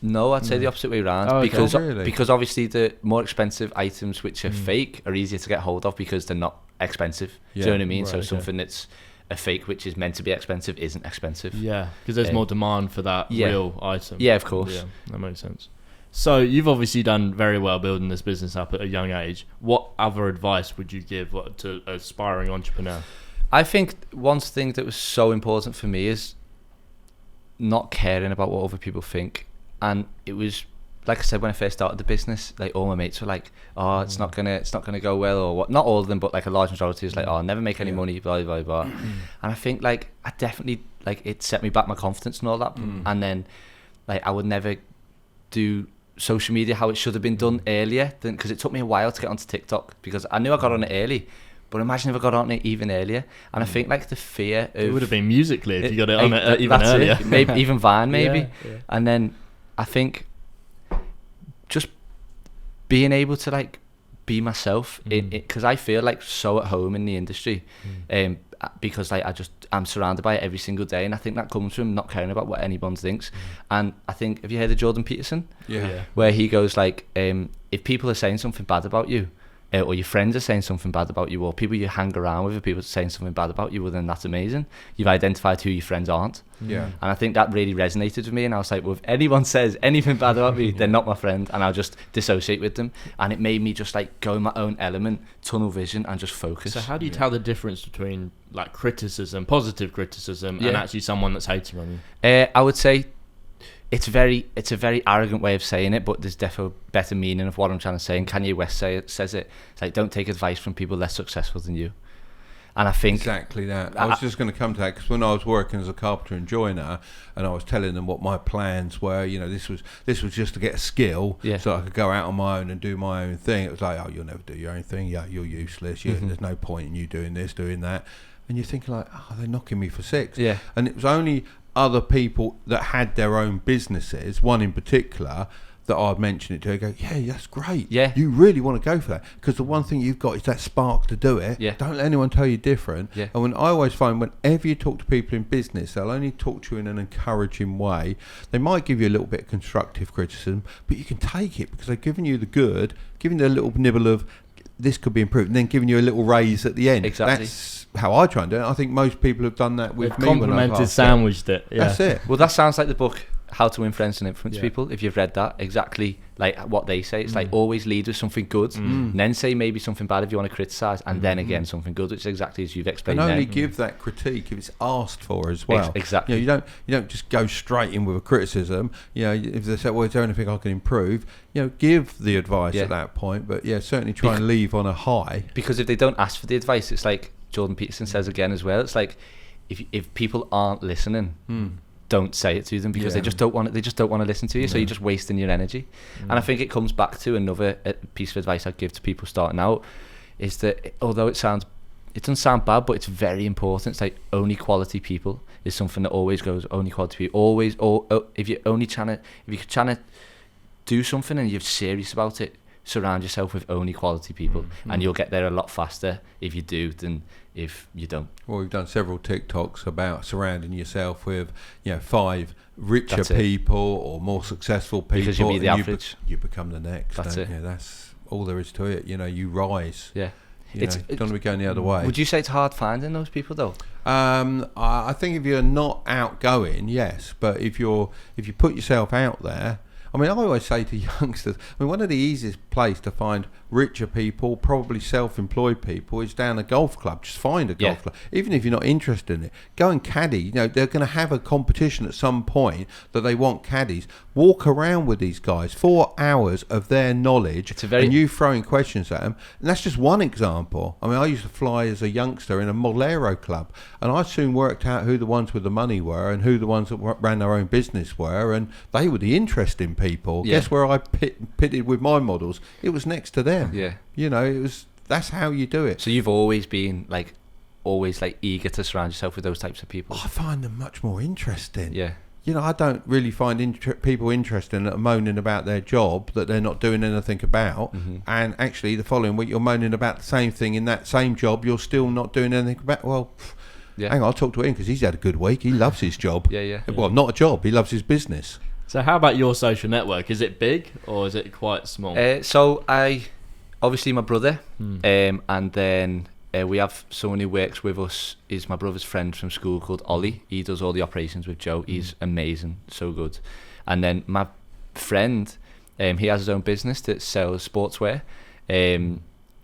No, I'd say the opposite way around. Because obviously the more expensive items which are fake are easier to get hold of because they're not expensive. Do you know what I mean? Right, so something that's a fake which is meant to be expensive isn't expensive. Yeah, because there's more demand for that real item. Yeah, of course. Yeah, that makes sense. So you've obviously done very well building this business up at a young age. What other advice would you give to an aspiring entrepreneur? I think one thing that was so important for me is not caring about what other people think. And it was like I said, when I first started the business, like all my mates were like, "Oh, it's not gonna go well," or what. Not all of them, but like a large majority was like, "Oh, I'll never make any money," blah blah blah. And I think like I definitely like it set me back my confidence and all that. And then like I would never do social media how it should have been done earlier, because it took me a while to get onto TikTok, because I knew I got on it early. But imagine if I got on it even earlier. And I think like the fear of... It would have been Musical.ly if you got it on it even earlier. Maybe even Vine, maybe. Yeah. And then I think just being able to like be myself, because I feel like so at home in the industry, because like I'm surrounded by it every single day, and I think that comes from not caring about what anyone thinks. And I think, have you heard of Jordan Peterson? Yeah. Where he goes like, if people are saying something bad about you, or your friends are saying something bad about you, or people you hang around with, if people are saying something bad about you, well then that's amazing. You've identified who your friends aren't. Yeah. And I think that really resonated with me, and I was like, well, if anyone says anything bad about me, they're not my friend, and I'll just dissociate with them. And it made me just like go in my own element, tunnel vision, and just focus. So how do you tell the difference between like criticism, positive criticism, and actually someone that's hating on you? I would say it's a very arrogant way of saying it, but there's definitely a better meaning of what I'm trying to say. And Kanye West says it. It's like, don't take advice from people less successful than you. And I think exactly that. I was just going to come to that, because when I was working as a carpenter and joiner, and I was telling them what my plans were, you know, this was just to get a skill, so I could go out on my own and do my own thing. It was like, oh, you'll never do your own thing. Yeah, you're useless. There's no point in you doing this, doing that. And you're thinking like, oh, they're knocking me for six. Yeah. And it was only other people that had their own businesses, one in particular, that I'd mention it to, go, yeah, that's great. Yeah. You really want to go for that, because the one thing you've got is that spark to do it. Yeah. Don't let anyone tell you different. Yeah. And I always find whenever you talk to people in business, they'll only talk to you in an encouraging way. They might give you a little bit of constructive criticism, but you can take it because they've given you the good, giving you a little nibble of this could be improved, and then giving you a little raise at the end. Exactly. That's how I try and do it. I think most people have done that with They've me. When I've complimented, asked sandwiched it. Yeah. That's it. Well, that sounds like the book How to Influence and Influence People. If you've read that, exactly like what they say. It's like always lead with something good, and then say maybe something bad if you want to criticize, and then again something good, which is exactly as you've explained. And only then. give that critique if it's asked for as well. Exactly. You know, you don't just go straight in with a criticism. You know, if they say, well, is there anything I can improve? You know, give the advice at that point. But yeah, certainly try and leave on a high. Because if they don't ask for the advice, it's like Jordan Peterson says again as well. It's like if people aren't listening, don't say it to them, because they just don't want to listen to you. So you're just wasting your energy. And I think it comes back to another piece of advice I'd give to people starting out, is that although it doesn't sound bad, but it's very important. It's like only quality people is something that always goes. Only quality people always. Or if you're trying to do something and you're serious about it, surround yourself with only quality people, and you'll get there a lot faster if you do than if you don't. Well, we've done several TikToks about surrounding yourself with, 5 richer That's it. people or more successful people, Because you'll be the and average. You become the next. That's don't it. you? That's all there is to it. You know, you rise. Yeah. You don't want to be going the other way. Would you say it's hard finding those people though? I think if you're not outgoing, yes, but if you put yourself out there, I mean, I always say to youngsters, one of the easiest place to find richer people, probably self-employed people, is down a golf club. Just find a golf club. Even if you're not interested in it, go and caddy. They're going to have a competition at some point that they want caddies. Walk around with these guys, 4 hours of their knowledge, and you throwing questions at them. And that's just one example. I mean, I used to fly as a youngster in a model aero club, and I soon worked out who the ones with the money were and who the ones that ran their own business were, and they were the interesting people. Guess where I pitted with my models? It was next to them. Yeah. That's how you do it. So you've always been eager to surround yourself with those types of people. I find them much more interesting. Yeah. I don't really find people interesting that are moaning about their job that they're not doing anything about. And actually, the following week, you're moaning about the same thing in that same job you're still not doing anything about. Well, hang on, I'll talk to him because he's had a good week. He loves his job. Well, not a job. He loves his business. So how about your social network? Is it big or is it quite small? So obviously my brother, and then we have someone who works with us, is my brother's friend from school called Ollie. He does all the operations with Joe. He's amazing, so good. And then my friend, he has his own business that sells sportswear, and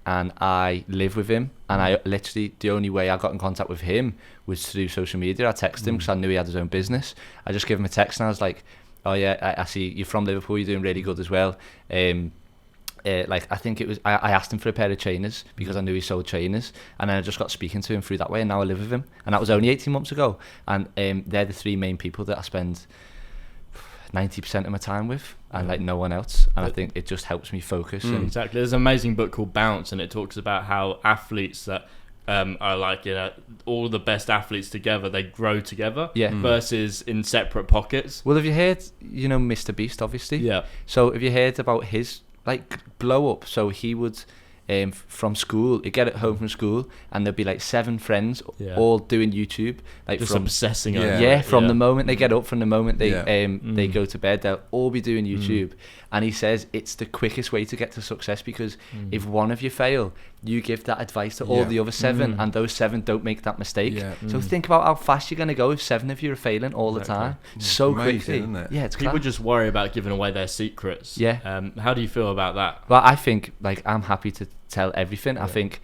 I live with him, and I literally, the only way I got in contact with him was through social media. I texted him because I knew he had his own business. I just gave him a text and I was like, oh yeah, I see you're from Liverpool, you're doing really good as well. Like I think it was I asked him for a pair of trainers because I knew he sold trainers, and then I just got speaking to him through that way, and now I live with him, and that was only 18 months ago. And they're the three main people that I spend 90% of my time with, and like no one else. And I think it just helps me focus. And Exactly. There's an amazing book called Bounce, and it talks about how athletes that are like, all the best athletes together, they grow together, versus in separate pockets. Well, have you heard, Mr. Beast, obviously? Yeah. So have you heard about his like blow up? So he would from school, he'd get it home from school, and there'd be like 7 friends all doing YouTube, like just from obsessing over the moment they get up, from the moment they they Mm. go to bed, they'll all be doing YouTube. And he says it's the quickest way to get to success, because if one of you fail, you give that advice to all the other 7, and those 7 don't make that mistake. So think about how fast you're going to go if 7 of you are failing all the time, so amazing, quickly. isn't it? Yeah, it's People class. just worry about giving away their secrets. How do you feel about that? Well, I think like I'm happy to tell everything. I think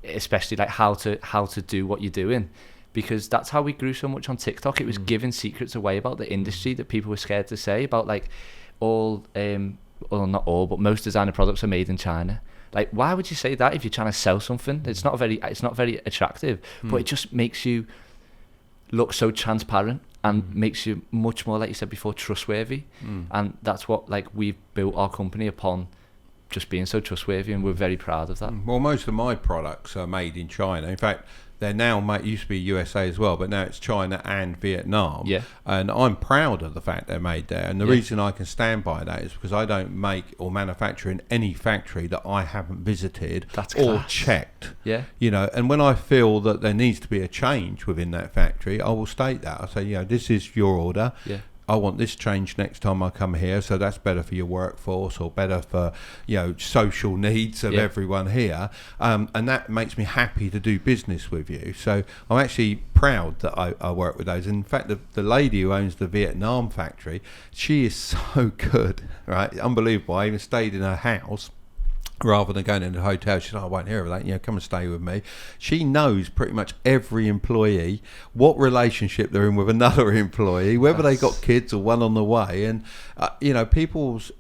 especially like how to do what you're doing, because that's how we grew so much on TikTok. It was giving secrets away about the industry that people were scared to say about, like all well, not all, but most designer products are made in China. Like, why would you say that if you're trying to sell something? It's not very attractive, but it just makes you look so transparent and makes you much more, like you said before, trustworthy. And that's what, like, we've built our company upon, just being so trustworthy, and we're very proud of that. Well, most of my products are made in China. In fact, they're now used to be USA as well, but now it's China and Vietnam. Yeah. And I'm proud of the fact they're made there. And the reason I can stand by that is because I don't make or manufacture in any factory that I haven't visited or class. checked. Yeah. And when I feel that there needs to be a change within that factory, I will state that. I say, this is your order. Yeah. I want this change next time I come here, so that's better for your workforce, or better for social needs of everyone here, and that makes me happy to do business with you. So I'm actually proud that I work with those. And in fact, the lady who owns the Vietnam factory, she is so good, right? Unbelievable. I even stayed in her house. Rather than going into a hotel, she said, I won't hear of that, come and stay with me. She knows pretty much every employee, what relationship they're in with another employee, whether they got kids or one on the way. And, people's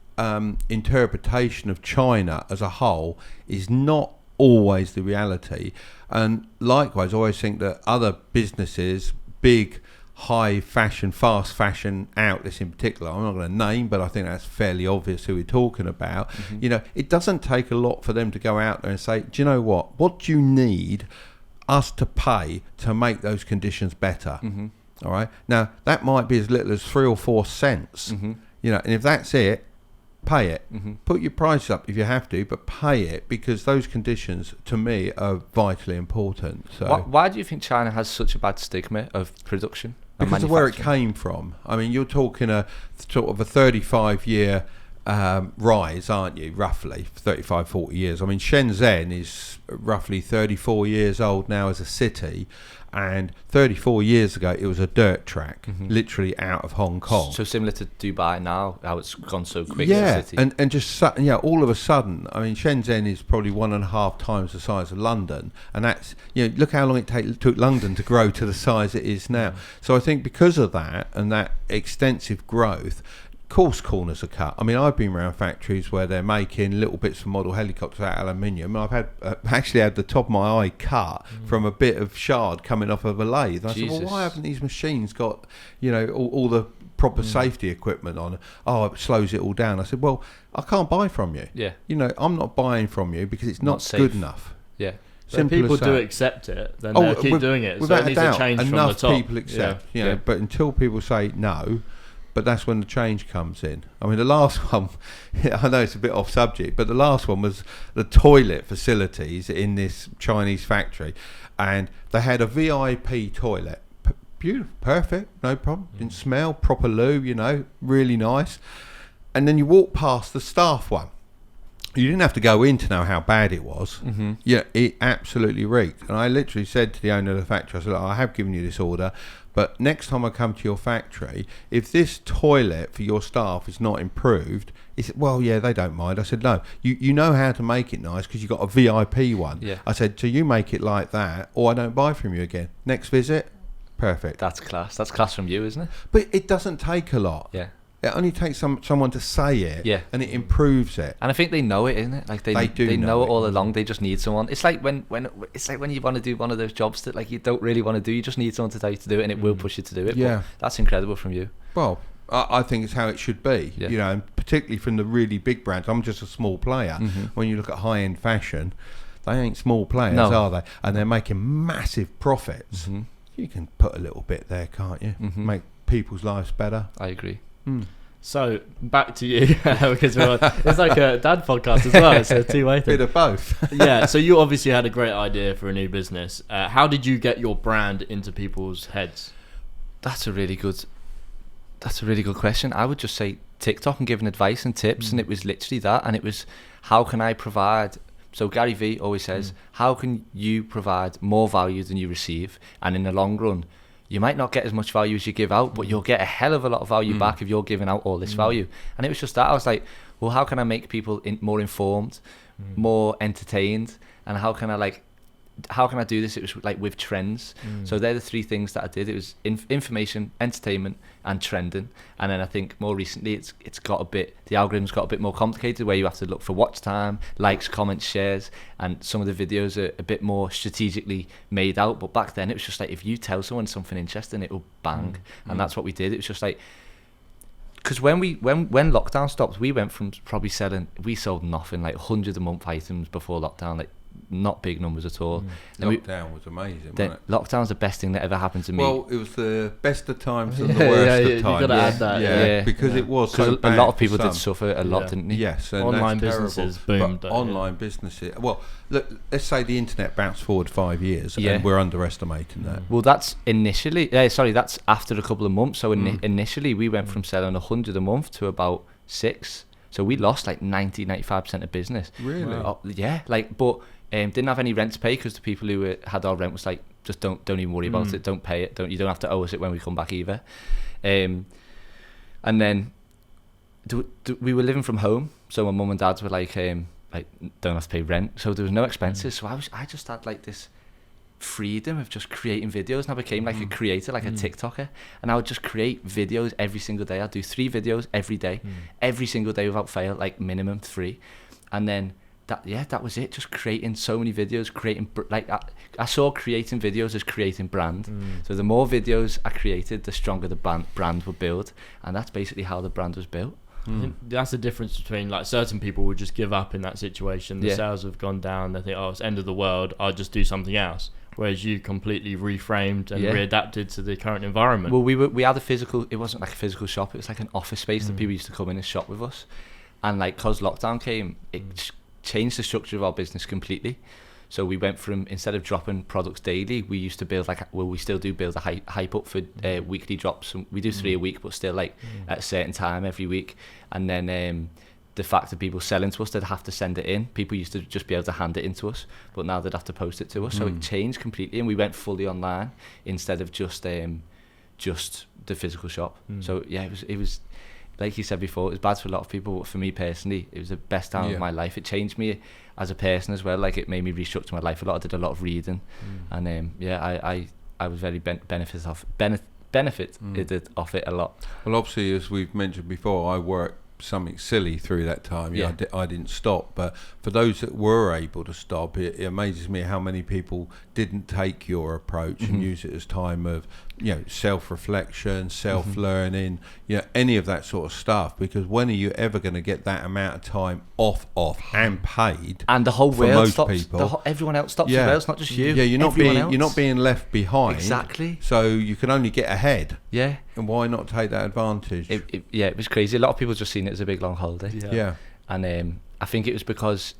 interpretation of China as a whole is not always the reality. And likewise, I always think that other businesses, big, high fashion, fast fashion outlets in particular, I'm not going to name, but I think that's fairly obvious who we're talking about. It doesn't take a lot for them to go out there and say, do you know what do you need us to pay to make those conditions better? All right, now that might be as little as 3 or 4 cents, and if that's it, pay it. Put your price up if you have to, but pay it, because those conditions to me are vitally important. So Why do you think China has such a bad stigma of production? Because of where it came from. I mean, you're talking a sort of a 35-year rise, aren't you? Roughly 35, 40 years. I mean, Shenzhen is roughly 34 years old now as a city, and 34 years ago it was a dirt track, literally out of Hong Kong. So similar to Dubai now, how it's gone so quick. Yeah, in the city. and just all of a sudden, I mean, Shenzhen is probably 1.5 times the size of London, and that's look how long it took London to grow to the size it is now. So I think because of that and that extensive growth, course corners are cut. I mean, I've been around factories where they're making little bits of model helicopters out of aluminium, and I've had actually had the top of my eye cut from a bit of shard coming off of a lathe. And I said, well, why haven't these machines got all the proper safety equipment on? Oh, it slows it all down. I said, well, I can't buy from you. Yeah. I'm not buying from you because it's not safe. good enough. Yeah. So if people do accept it, then they'll keep doing it. So it needs a change from the top. Enough people accept, but until people say no, but that's when the change comes in. I mean, the last one, I know it's a bit off subject, but the last one was the toilet facilities in this Chinese factory, and they had a VIP toilet. Beautiful, perfect, no problem, didn't smell, proper loo, really nice. And then you walk past the staff one. You didn't have to go in to know how bad it was. Yeah, it absolutely reeked. And I literally said to the owner of the factory, I said, I have given you this order, but next time I come to your factory, if this toilet for your staff is not improved, he said, well, yeah, they don't mind. I said, no, you know how to make it nice because you've got a VIP one. Yeah. I said, so you make it like that, or I don't buy from you again. Next visit, perfect. That's class. That's class from you, isn't it? But it doesn't take a lot. Yeah. It only takes someone to say it, Yeah. and it improves it. And I think they know it, isn't it? Like They do they know know it it. all along. They just need someone. It's like when you want to do one of those jobs that like you don't really want to do. You just need someone to tell you to do it, and it will push you to do it. Yeah. But that's incredible from you. Well, I think it's how it should be, Yeah. you know, and particularly from the really big brands. I'm just a small player. When you look at high-end fashion, they ain't small players, No. are they? And they're making massive profits. You can put a little bit there, can't you? Make people's lives better. I agree. So back to you, because it's like a dad podcast as well. It's a two-way thing. Bit of both. Yeah. So you obviously had a great idea for a new business. How did you get your brand into people's heads? That's a really good question. I would just say TikTok and giving advice and tips, and it was literally that. And it was, how can I provide? So Gary Vee always says, how can you provide more value than you receive? And in the long run, you might not get as much value as you give out, but you'll get a hell of a lot of value back if you're giving out all this value. And it was just that. I was like, well, how can I make people more informed, more entertained, and how can I do this? It was like with trends. So they're the three things that I did. It was information, entertainment, and trending. And then I think more recently it's got a bit, the algorithm's got a bit more complicated, where you have to look for watch time, likes, comments, shares, and some of the videos are a bit more strategically made out. But back then it was just like, if you tell someone something interesting, it'll bang. And that's what we did. It was just like, because when lockdown stopped, we went from probably we sold nothing, like 100 a month items before lockdown, like not big numbers at all. Lockdown was amazing, wasn't it? Lockdown's the best thing that ever happened to me. Well, it was the best of times and Yeah, the worst yeah, of you times. gotta add that, yeah. Because it was so because a bad lot of for people did some. suffer a lot, Yeah. didn't they? Yes, and Online that's businesses terrible. boomed, But though, online businesses. Well, look, let's say the internet bounced forward 5 years, Yeah. and we're underestimating that. Well, that's initially. That's after a couple of months. So initially, we went from selling 100 a month to about 6. So we lost like 95% of business. Really? Yeah. Like, but didn't have any rent to pay, because the people who had our rent was like, just don't even worry about it. Don't pay it. You don't have to owe us it when we come back either. And then we were living from home, so my mum and dad were like don't have to pay rent, so there was no expenses. So I just had like this freedom of just creating videos, and I became like a creator, like a TikToker, and I would just create videos every single day. I'd do 3 videos every day, every single day without fail, like minimum 3. And then that was it, just creating so many videos, I saw creating videos as creating brand. So the more videos I created, the stronger the brand would build, and that's basically how the brand was built. I think that's the difference between, like, certain people would just give up in that situation. The sales have gone down. They think, oh, it's end of the world, I'll just do something else. Whereas you completely reframed and readapted to the current environment. Well, we had a physical, it wasn't like a physical shop, it was like an office space that people used to come in and shop with us. And like, cause lockdown came, it changed the structure of our business completely. So we went from, instead of dropping products daily, we used to build we still do build a hype up for weekly drops. We do 3 a week, but still like at a certain time every week. And then the fact that people selling to us, they'd have to send it in. People used to just be able to hand it in to us, but now they'd have to post it to us. So it changed completely, and we went fully online instead of just the physical shop. So yeah, it was like you said before, it was bad for a lot of people, but for me personally, it was the best time of my life. It changed me as a person as well. Like, it made me restructure my life a lot. I did a lot of reading, and I was very benefited off it a lot. Well, obviously, as we've mentioned before, I worked something silly through that time. I didn't stop, but for those that were able to stop, it amazes me how many people didn't take your approach and use it as time of self-reflection, self-learning, any of that sort of stuff, because when are you ever going to get that amount of time off and paid? And the whole for world most stops. people, Everyone else stops as well. It's not just you. You're not being left behind. Exactly. So you can only get ahead. Yeah. And why not take that advantage? It was crazy. A lot of people just seen it as a big long holiday. Yeah. And I think it was because,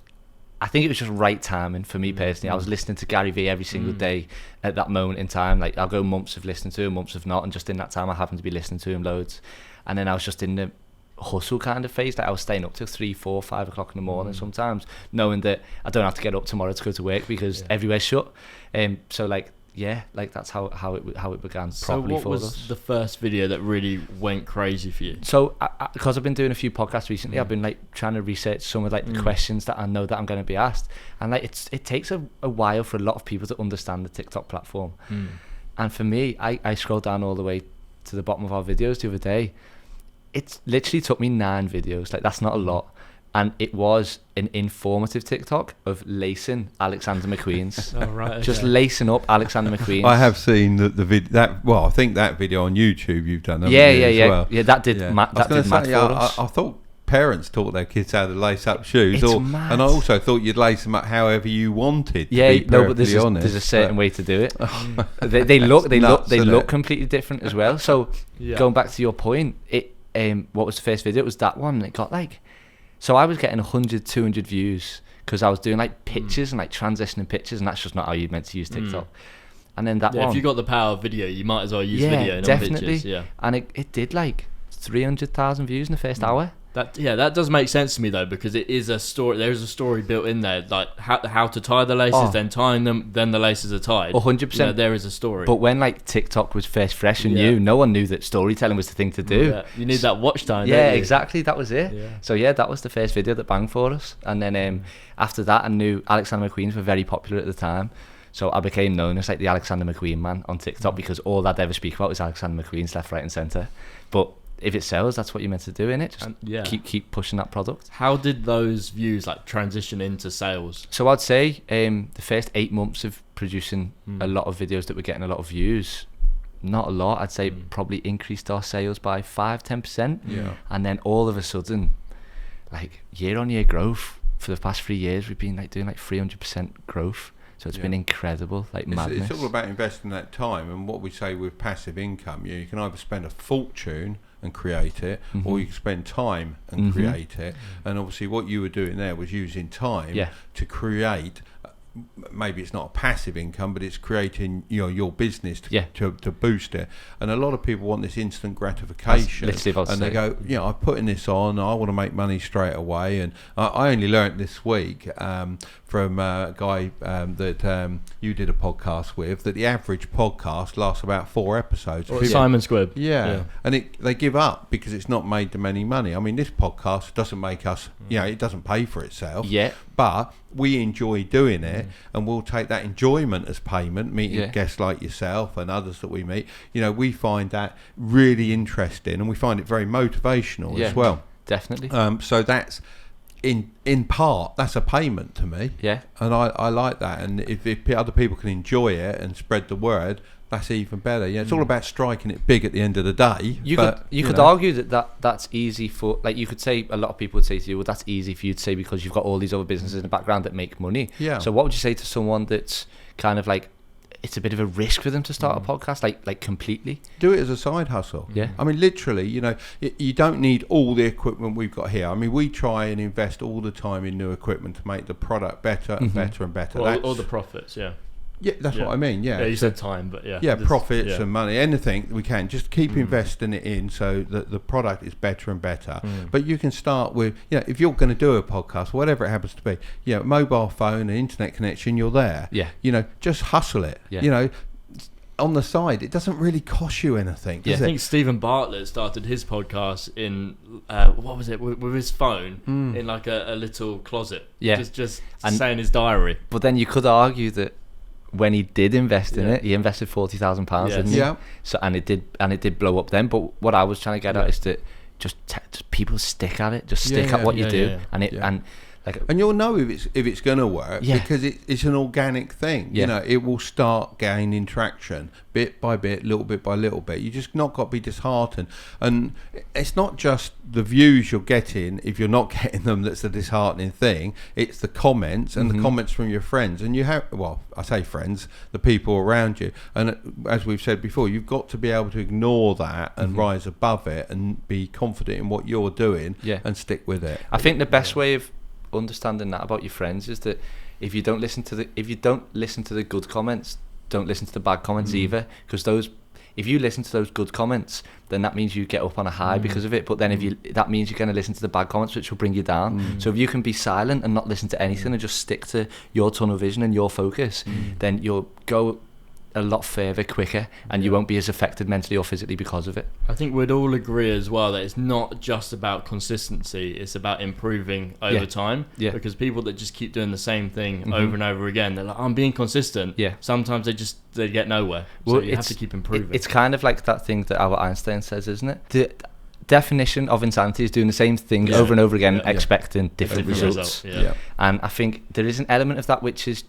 it was just right timing for me personally. I was listening to Gary Vee every single day at that moment in time. Like, I'll go months of listening to him, months of not, and just in that time I happened to be listening to him loads. And then I was just in the hustle kind of phase. Like, I was staying up till 3, 4, 5 o'clock in the morning sometimes, knowing that I don't have to get up tomorrow to go to work because everywhere's shut. So that's how it began properly for us. So what was the first video that really went crazy for you? So because I've been doing a few podcasts recently, I've been like trying to research some of like the questions that I know that I'm going to be asked, and like it takes a while for a lot of people to understand the TikTok platform. And for me, I scrolled down all the way to the bottom of our videos the other day, it literally took me 9 videos. Like, that's not a lot. And it was an informative TikTok of lacing Alexander McQueen's. Oh, right. Okay. Just lacing up Alexander McQueen's. I have seen the video. I think that video on YouTube you've done. Yeah. As well. Yeah, that did mad for us. I thought parents taught their kids how to lace up shoes, It's mad. and I also thought you'd lace them up however you wanted. Yeah, to be no, but there's honest, a certain but- way to do it. they look nuts, isn't look it? completely different as well. So Yeah. going back to your point, it what was the first video? It was that one. And it got like, so I was getting 100, 200 views because I was doing like pictures and like transitioning pictures, and that's just not how you're meant to use TikTok. And then that one, if you got the power of video, you might as well use yeah, video, not definitely. pictures. Yeah. And it did like 300,000 views in the first hour. That does make sense to me though, because it is a story. There is a story built in there, like how to tie the laces, then tying them, then the laces are tied. 100%. You know, there is a story. But when like TikTok was first fresh and Yeah. new, no one knew that storytelling was the thing to do. Yeah, you need that watch time. Yeah, don't you? exactly. That was it. Yeah. So yeah, that was the first video that banged for us. And then after that, I knew Alexander McQueen's were very popular at the time. So I became known as like the Alexander McQueen man on TikTok because all I'd ever speak about was Alexander McQueen's left, right, and centre. But if it sells, that's what you're meant to do, innit? Just Yeah. keep pushing that product. How did those views like transition into sales? So I'd say the first 8 months of producing a lot of videos that were getting a lot of views, not a lot. I'd say probably increased our sales by 5-10%. Yeah. And then all of a sudden, like year-on-year growth for the past 3 years, we've been like doing like 300% growth. So it's been incredible, like madness. It's all about investing that time, and what we say with passive income, you can either spend a fortune and create it, or you can spend time and create it. And obviously what you were doing there was using time to create, maybe it's not a passive income, but it's creating your business to boost it. And a lot of people want this instant gratification, and they go, I'm putting this on, I want to make money straight away. And I only learnt this week from a guy that you did a podcast with, that the average podcast lasts about 4 episodes. Simon Squibb. Yeah. And they give up because it's not made them any money. I mean, this podcast doesn't make us, it doesn't pay for itself. Yeah. But we enjoy doing it, and we'll take that enjoyment as payment, meeting guests like yourself and others that we meet. We find that really interesting, and we find it very motivational as well. Definitely. So that's, in part, that's a payment to me. Yeah. And I like that. And if other people can enjoy it and spread the word, that's even better. It's all about striking it big at the end of the day. You could argue that's easy for, like, you could say, a lot of people would say to you, well, that's easy for you to say because you've got all these other businesses in the background that make money. Yeah. So what would you say to someone that's kind of like, it's a bit of a risk for them to start a podcast, like completely? Do it as a side hustle. Yeah. I mean, literally, you don't need all the equipment we've got here. I mean, we try and invest all the time in new equipment to make the product better and better and better. All the profits, yeah. Yeah, that's what I mean. Yeah, you said time, but yeah. Yeah, profits and money, anything we can. Just keep investing it in so that the product is better and better. But you can start with, if you're going to do a podcast, whatever it happens to be, mobile phone, an internet connection, you're there. Yeah. Just hustle it. Yeah. On the side, it doesn't really cost you anything, does I it? think Stephen Bartlett started his podcast in what was it, with his phone in like a little closet. Yeah. Just And- saying his diary. But then you could argue that when he did invest in it, he invested £40,000, Yes. didn't he? Yeah. So and it did blow up then. But what I was trying to get at is that just people stick at it, just stick at what you do, and And you'll know if it's going to work because it's an organic thing. Yeah. It will start gaining traction bit by bit, little bit by little bit. You just not got to be disheartened. And it's not just the views you're getting if you're not getting them that's the disheartening thing. It's the comments and the comments from your friends. And you have, I say friends, the people around you. And as we've said before, you've got to be able to ignore that and rise above it and be confident in what you're doing and stick with it. I think the best way of understanding that about your friends is that if you don't listen to the good comments, don't listen to the bad comments either, because if you listen to those good comments, then that means you get up on a high because of it. But then that means you're going to listen to the bad comments, which will bring you down. So if you can be silent and not listen to anything and just stick to your tunnel vision and your focus, then you'll go a lot further quicker, and you won't be as affected mentally or physically because of it. I think we'd all agree as well that it's not just about consistency, it's about improving over time. Yeah. Because people that just keep doing the same thing over and over again, they're like, I'm being consistent. Yeah. Sometimes they get nowhere. So you have to keep improving. It's kind of like that thing that Albert Einstein says, isn't it? definition of insanity is doing the same thing over and over again, expecting different results. And I think there is an element of that which is,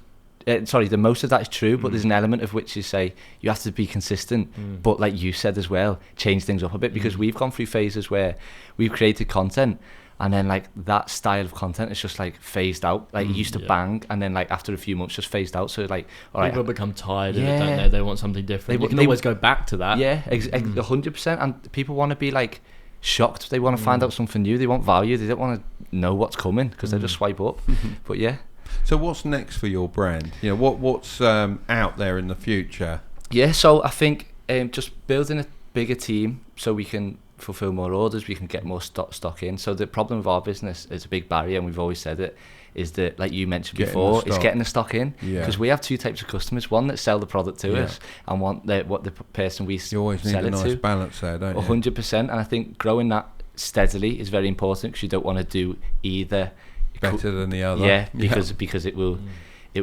the most of that is true, but there's an element of which is, say, you have to be consistent, but like you said as well, change things up a bit, because we've gone through phases where we've created content and then like that style of content is just like phased out. Like it used to bang, and then like after a few months just phased out. So like, all right, people become tired of it, don't they? They want something different. You can always go back to that. 100%. And people want to be like shocked. They want to find out something new. They want value. They don't want to know what's coming, because they just swipe up. But yeah. So what's next for your brand? You know, what's out there in the future? Yeah, so I think just building a bigger team so we can fulfill more orders, we can get more stock in. So the problem with our business is a big barrier, and we've always said it, is that, like you mentioned before, is getting the stock in. Because we have two types of customers: one that sell the product to us, and one that what the person we you always sell need a it nice to. balance there, don't you? 100%. And I think growing that steadily is very important, because you don't want to do either better than the other. Yeah, because it will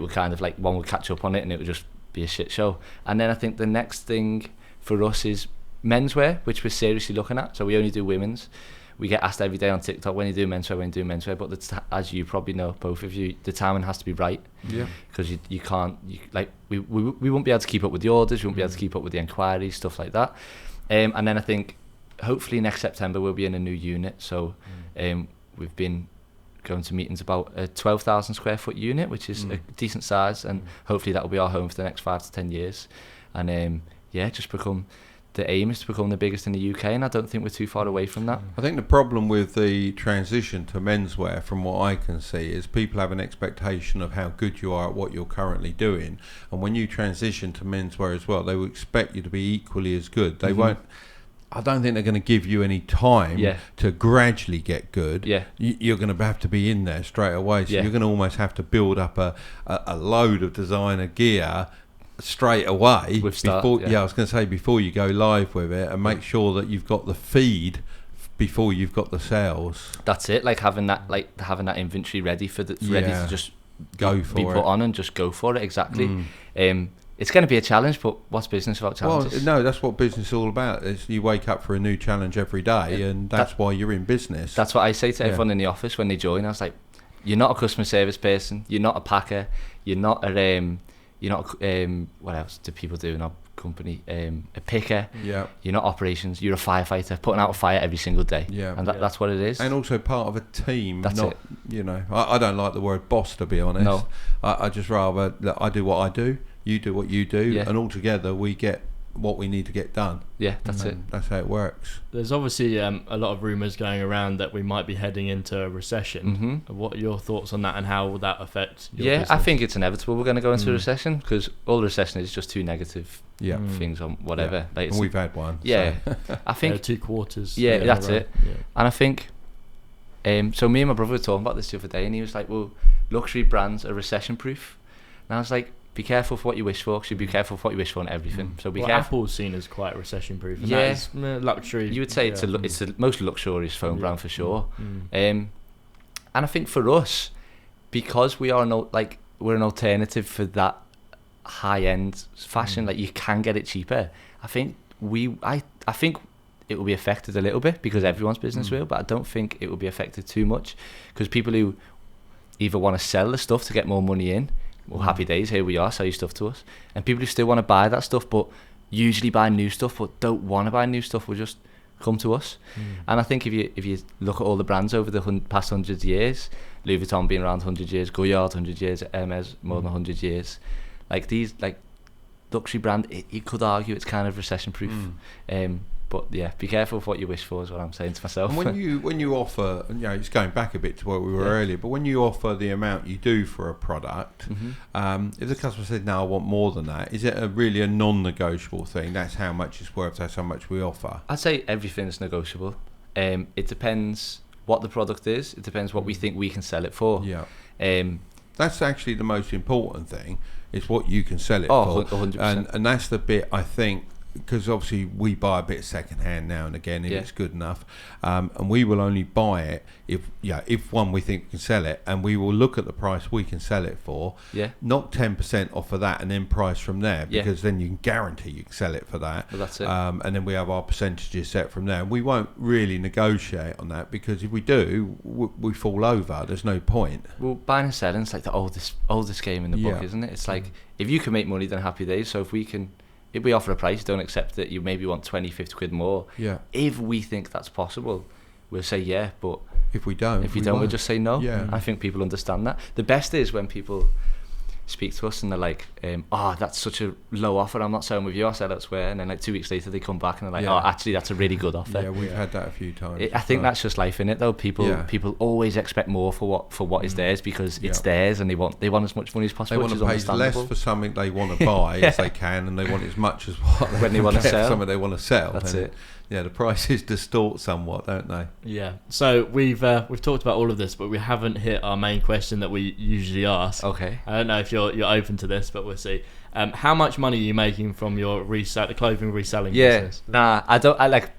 kind of like, one will catch up on it and it will just be a shit show. And then I think the next thing for us is menswear, which we're seriously looking at. So we only do women's. We get asked every day on TikTok, when you do menswear, but as you probably know, both of you, the timing has to be right. Yeah. Because you can't, we won't be able to keep up with the orders, we won't be able to keep up with the inquiries, stuff like that. And then I think hopefully next September we'll be in a new unit. So we've been going to meetings about a 12,000 square foot unit, which is a decent size, and hopefully that will be our home for the next 5 to 10 years. And the aim is to become the biggest in the UK, and I don't think we're too far away from that. I think the problem with the transition to menswear, from what I can see, is people have an expectation of how good you are at what you're currently doing, and when you transition to menswear as well, they will expect you to be equally as good. They won't. I don't think they're going to give you any time to gradually get good. You're going to have to be in there straight away. So you're going to almost have to build up a load of designer gear straight away before I was going to say, before you go live with it, and make sure that you've got the feed before you've got the sales. That's it, having that inventory ready ready to just go for be put on and just go for it. Exactly. It's going to be a challenge, but what's business without challenges? Well, no, that's what business is all about. Is you wake up for a new challenge every day, and that's why you're in business. That's what I say to everyone in the office when they join. I was like, you're not a customer service person, you're not a packer, you're not what else do people do in our company? A picker. Yeah. You're not operations. You're a firefighter, putting out a fire every single day. Yeah. And that's what it is. And also part of a team. That's it. I don't like the word boss, to be honest. No. I just rather that I do what I do, you do what you do, and all together we get what we need to get done. Yeah, that's it. That's how it works. There's obviously a lot of rumours going around that we might be heading into a recession. What are your thoughts on that, and how will that affect your business? I think it's inevitable we're going to go into a recession, because all recession is just two negative things on whatever. And we've had one. Yeah. So. I think 2 quarters. Yeah, that's it. Yeah. And I think so me and my brother were talking about this the other day, and he was like, well, luxury brands are recession proof. And I was like, be careful for what you wish for, because you be careful for what you wish for on everything. So be careful. Apple's seen as quite recession proof. That is luxury. You would say it's the most luxurious phone brand for sure. And I think for us, because we are we're an alternative for that high end fashion, like you can get it cheaper. I think I think it will be affected a little bit, because everyone's business will, but I don't think it will be affected too much, because people who either want to sell the stuff to get more money in, well, happy days, here we are, sell your stuff to us. And people who still want to buy that stuff, but usually buy new stuff, but don't want to buy new stuff, will just come to us. And I think if you look at all the brands over the past 100 years, Louis Vuitton being around 100 years, Goyard 100 years, Hermes more than 100 years, these luxury brand, you could argue it's kind of recession proof. But yeah, be careful of what you wish for, is what I'm saying to myself. And when you offer, it's going back a bit to where we were earlier, but when you offer the amount you do for a product, if the customer said, no, I want more than that, is it really a non-negotiable thing? That's how much it's worth, that's how much we offer? I'd say everything's negotiable. It depends what the product is, it depends what we think we can sell it for. Yeah. That's actually the most important thing, is what you can sell it for. 100%. And that's the bit I think because obviously we buy a bit of second hand now and again if Yeah. it's good enough, and we will only buy it if one we think we can sell it, and we will look at the price we can sell it for, knock 10% off of that and then price from there, because then you can guarantee you can sell it for that. Well, that's it. And then we have our percentages set from there, and we won't really negotiate on that, because if we do, we fall over. There's no point. Well, buying and selling is like the oldest game in the book, isn't it? It's like, if you can make money, then happy days. So if we offer a price, don't accept it, you maybe want 20, 50 quid more. Yeah. If we think that's possible, we'll say yeah, but if we don't, we'll just say no. Yeah. I think people understand that. The best is when people speak to us and they're like, that's such a low offer, I'm not selling with you, I'll sell elsewhere. And then like 2 weeks later they come back and they're like, actually that's a really good offer. Yeah, we've had that a few times. I think that's just life, innit, though. People always expect more for what is theirs, because it's theirs, and they want as much money as possible. They want to pay less for something they want to buy as they can, and they want as much as what when they want to sell. Something they want to sell. That's it. Yeah, the prices distort somewhat, don't they? Yeah. So we've talked about all of this, but we haven't hit our main question that we usually ask. Okay. I don't know if you're open to this, but we'll see. How much money are you making from your the clothing reselling business? Nah, I don't. I like,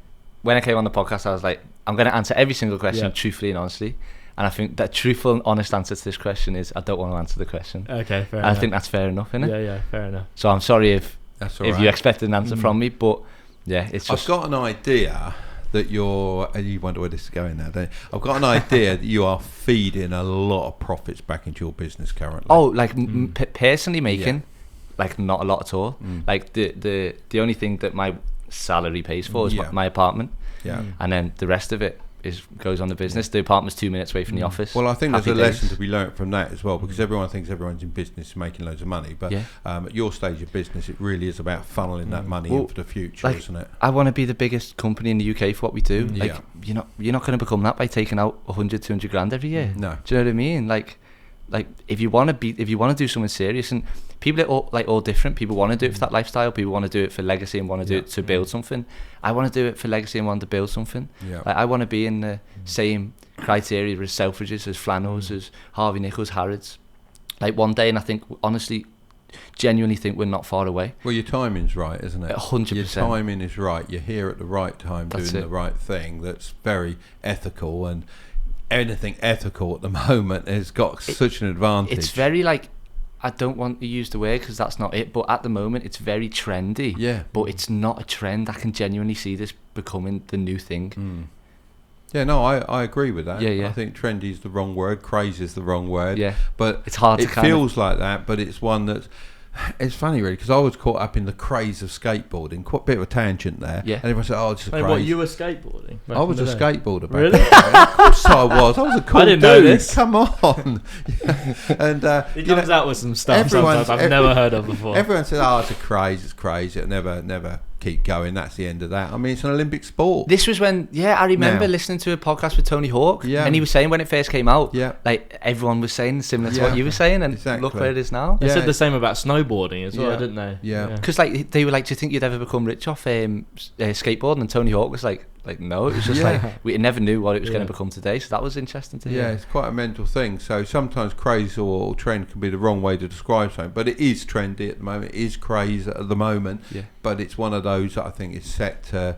when I came on the podcast, I was like, I'm going to answer every single question truthfully and honestly. And I think that truthful and honest answer to this question is I don't want to answer the question. Okay, fair enough. I think that's fair enough, isn't it? Yeah, fair enough. So I'm sorry if right. you expected an answer from me, but yeah, it's just... I've got an idea that you wonder where this is going now, don't you? I've got an idea that you are feeding a lot of profits back into your business currently. Oh, like personally making, like not a lot at all. Like the only thing that my salary pays for is my apartment. Yeah. And then the rest of it goes on the business. The apartment's 2 minutes away from the office. Well, I think there's Happy a lesson days. to be learnt from that as well, because everyone thinks everyone's in business making loads of money, but at your stage of business, it really is about funneling that money in for the future, like, isn't it? I want to be the biggest company in the UK for what we do. Like, you're not going to become that by taking out 100, 200 grand every year. No. Do you know what I mean? Like if you want to do something serious, and people are all different. People want to do it for that lifestyle. People want to do it for legacy and want to do it to build something. I want to do it for legacy and want to build something. Yeah. Like, I want to be in the same criteria as Selfridges, as Flannels, as Harvey Nichols, Harrods. Like one day, and I think, honestly, genuinely think we're not far away. Well, your timing's right, isn't it? 100%. Your timing is right. You're here at the right time, doing the right thing. That's very ethical, and anything ethical at the moment has got such an advantage. It's very like, I don't want to use the word because that's not it, but at the moment it's very trendy. Yeah. But it's not a trend. I can genuinely see this becoming the new thing. Yeah, no, I agree with that. Yeah. I think trendy is the wrong word, crazy is the wrong word. Yeah. But it's hard to it feels like that, but it's one that's... It's funny, really, because I was caught up in the craze of skateboarding. Quite a bit of a tangent there. Yeah. And everyone said, "Oh, it's a Wait, craze." what, you were skateboarding? I was a skateboarder back Really? then. Of course I was. I was a cool I didn't dude. know this. Come on. Yeah. And He comes out with some stuff sometimes I've never heard of before. Everyone says, "Oh, it's a craze. It's crazy. It'll never keep going. That's the end of that." I mean, it's an Olympic sport. This was when, I remember Now. listening to a podcast with Tony Hawk, and he was saying when it first came out, like everyone was saying similar to what you were saying, and look where it is now. They said the same about snowboarding as well, didn't they? Yeah. Because like they were like, "Do you think you'd ever become rich off skateboarding?" And Tony Hawk was like no, it was just like we never knew what it was going to become today. So that was interesting to hear. Yeah, it's quite a mental thing. So sometimes craze or trend can be the wrong way to describe something, but it is trendy at the moment. It is craze at the moment. Yeah. But it's one of those that I think is set to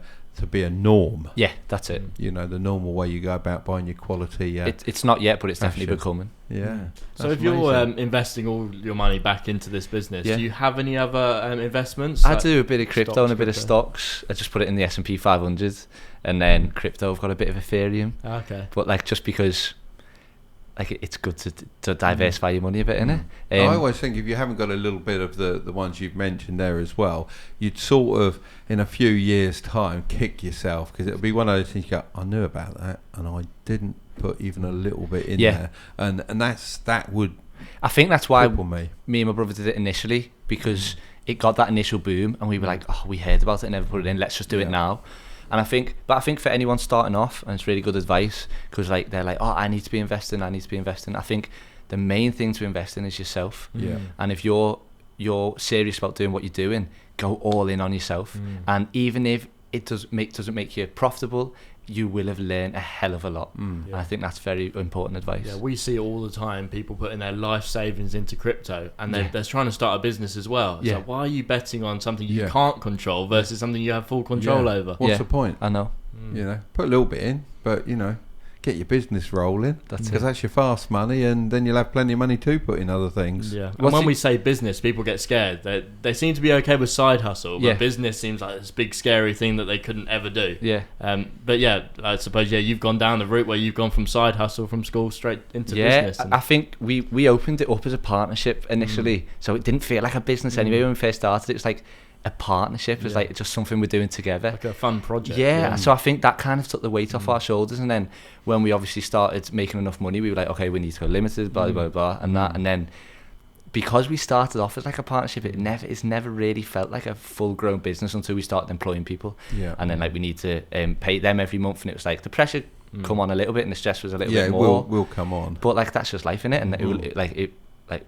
be a norm. Yeah, that's it. You know, the normal way you go about buying your quality. It's not yet, but it's fashion. definitely becoming. Yeah. So if you're investing all your money back into this business, do you have any other investments? I do a bit of crypto and a bit of stocks. I just put it in the S&P 500, and then crypto. I've got a bit of Ethereum. Okay. But like just because, like it's good to diversify your money a bit, innit? I always think if you haven't got a little bit of the ones you've mentioned there as well, you'd sort of in a few years' time kick yourself, because it'll be one of those things you go, I knew about that and I didn't put even a little bit in there, and that would. I think that's why me and my brother did it initially, because it got that initial boom, and we were like, oh, we heard about it and never put it in. Let's just do it now. And I think for anyone starting off, and it's really good advice, because like they're like, oh, I need to be investing. I think the main thing to invest in is yourself. Yeah. And if you're serious about doing what you're doing, go all in on yourself. And even if it doesn't make you profitable, you will have learned a hell of a lot. And I think that's very important advice. Yeah, we see all the time people putting their life savings into crypto, and they're trying to start a business as well. It's like, why are you betting on something you can't control versus something you have full control over? What's the point? I know. You know, put a little bit in, but you know, get your business rolling. That's your fast money, and then you'll have plenty of money to put in other things. Yeah. And when we say business, people get scared. They seem to be okay with side hustle, but business seems like this big scary thing that they couldn't ever do. Yeah. But yeah, I suppose you've gone down the route where you've gone from side hustle from school straight into business. I think we opened it up as a partnership initially, so it didn't feel like a business anyway when we first started. It was like a partnership. It was like just something we're doing together, like a fun project. So I think that kind of took the weight off our shoulders. And then when we obviously started making enough money, we were like, okay, we need to go limited, blah blah blah, and that. And then because we started off as like a partnership, it's never really felt like a full grown business until we started employing people. And then like we need to pay them every month, and it was like the pressure come on a little bit, and the stress was a little bit more. Will come on. But like that's just life, innit? And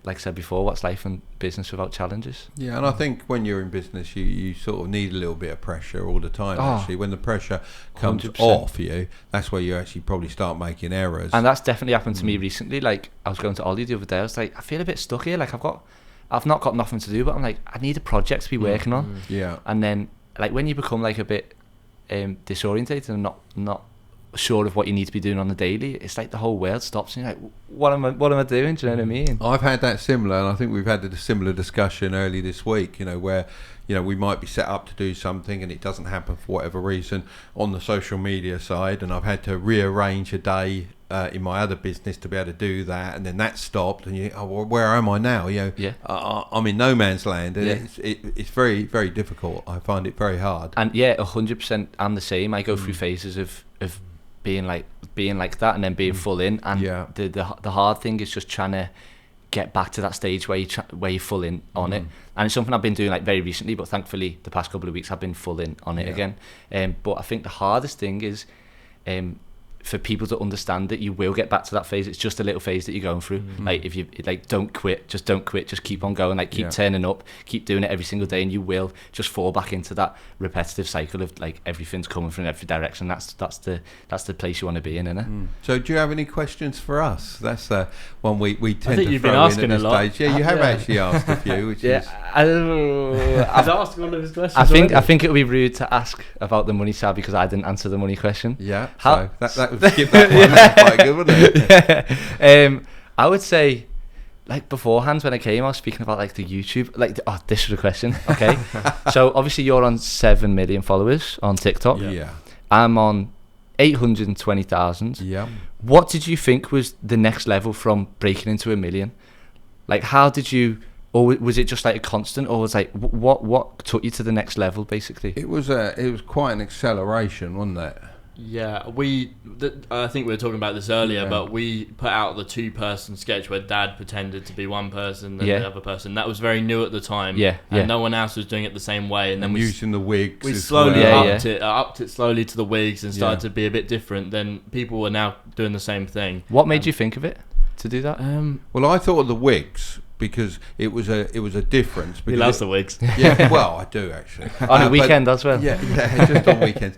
like I said before, what's life and business without challenges? Yeah, and I think when you're in business, you sort of need a little bit of pressure all the time. Actually, when the pressure comes 100%. off you, that's where you actually probably start making errors. And that's definitely happened to me recently. Like I was going to Ollie the other day. I was like, I feel a bit stuck here. Like I've not got nothing to do, but I'm like, I need a project to be working on. Yeah. And then like when you become like a bit disorientated and not sure of what you need to be doing on the daily, it's like the whole world stops and you're like, what am I doing? Do you know what I mean? I've had that similar, and I think we've had a similar discussion early this week, you know, where, you know, we might be set up to do something and it doesn't happen for whatever reason on the social media side, and I've had to rearrange a day in my other business to be able to do that, and then that stopped, and well, where am I now? You know, I'm in no man's land, and it's very, very difficult. I find it very hard. And 100%, I'm the same. I go through phases of being like that and then being full in, and the hard thing is just trying to get back to that stage where you're full in on it. And it's something I've been doing like very recently, but thankfully the past couple of weeks I've been full in on it again. But I think the hardest thing is for people to understand that you will get back to that phase. It's just a little phase that you're going through. Like if you like, don't quit, just keep on going, like keep turning up, keep doing it every single day, and you will just fall back into that repetitive cycle of like everything's coming from every direction. That's the place you want to be in, innit? So do you have any questions for us? That's one we tend think to you've been throw asking in at this a lot. stage. Yeah, you have actually asked a few, which is I've asked all of his questions. I think it would be rude to ask about the money side because I didn't answer the money question. so that would skip that one. That's quite good, wouldn't it? I would say, like beforehand when I came, I was speaking about like the YouTube. Like, this was a question. Okay, so obviously you're on 7 million followers on TikTok. Yeah. I'm on 820,000. Yeah. What did you think was the next level from breaking into 1 million? Like, how did you? Or was it just like a constant, or was like what took you to the next level, basically? It was quite an acceleration, wasn't it? Yeah, I think we were talking about this earlier, but we put out the 2-person sketch where Dad pretended to be one person and the other person. That was very new at the time, and no one else was doing it the same way. And then we using the wigs. We slowly upped it slowly to the wigs and started to be a bit different. Then people were now doing the same thing. What made you think of it to do that? Well, I thought of the wigs because it was a difference. He loves the wigs. Yeah, well, I do actually. On a weekend as well. Yeah, just on weekends.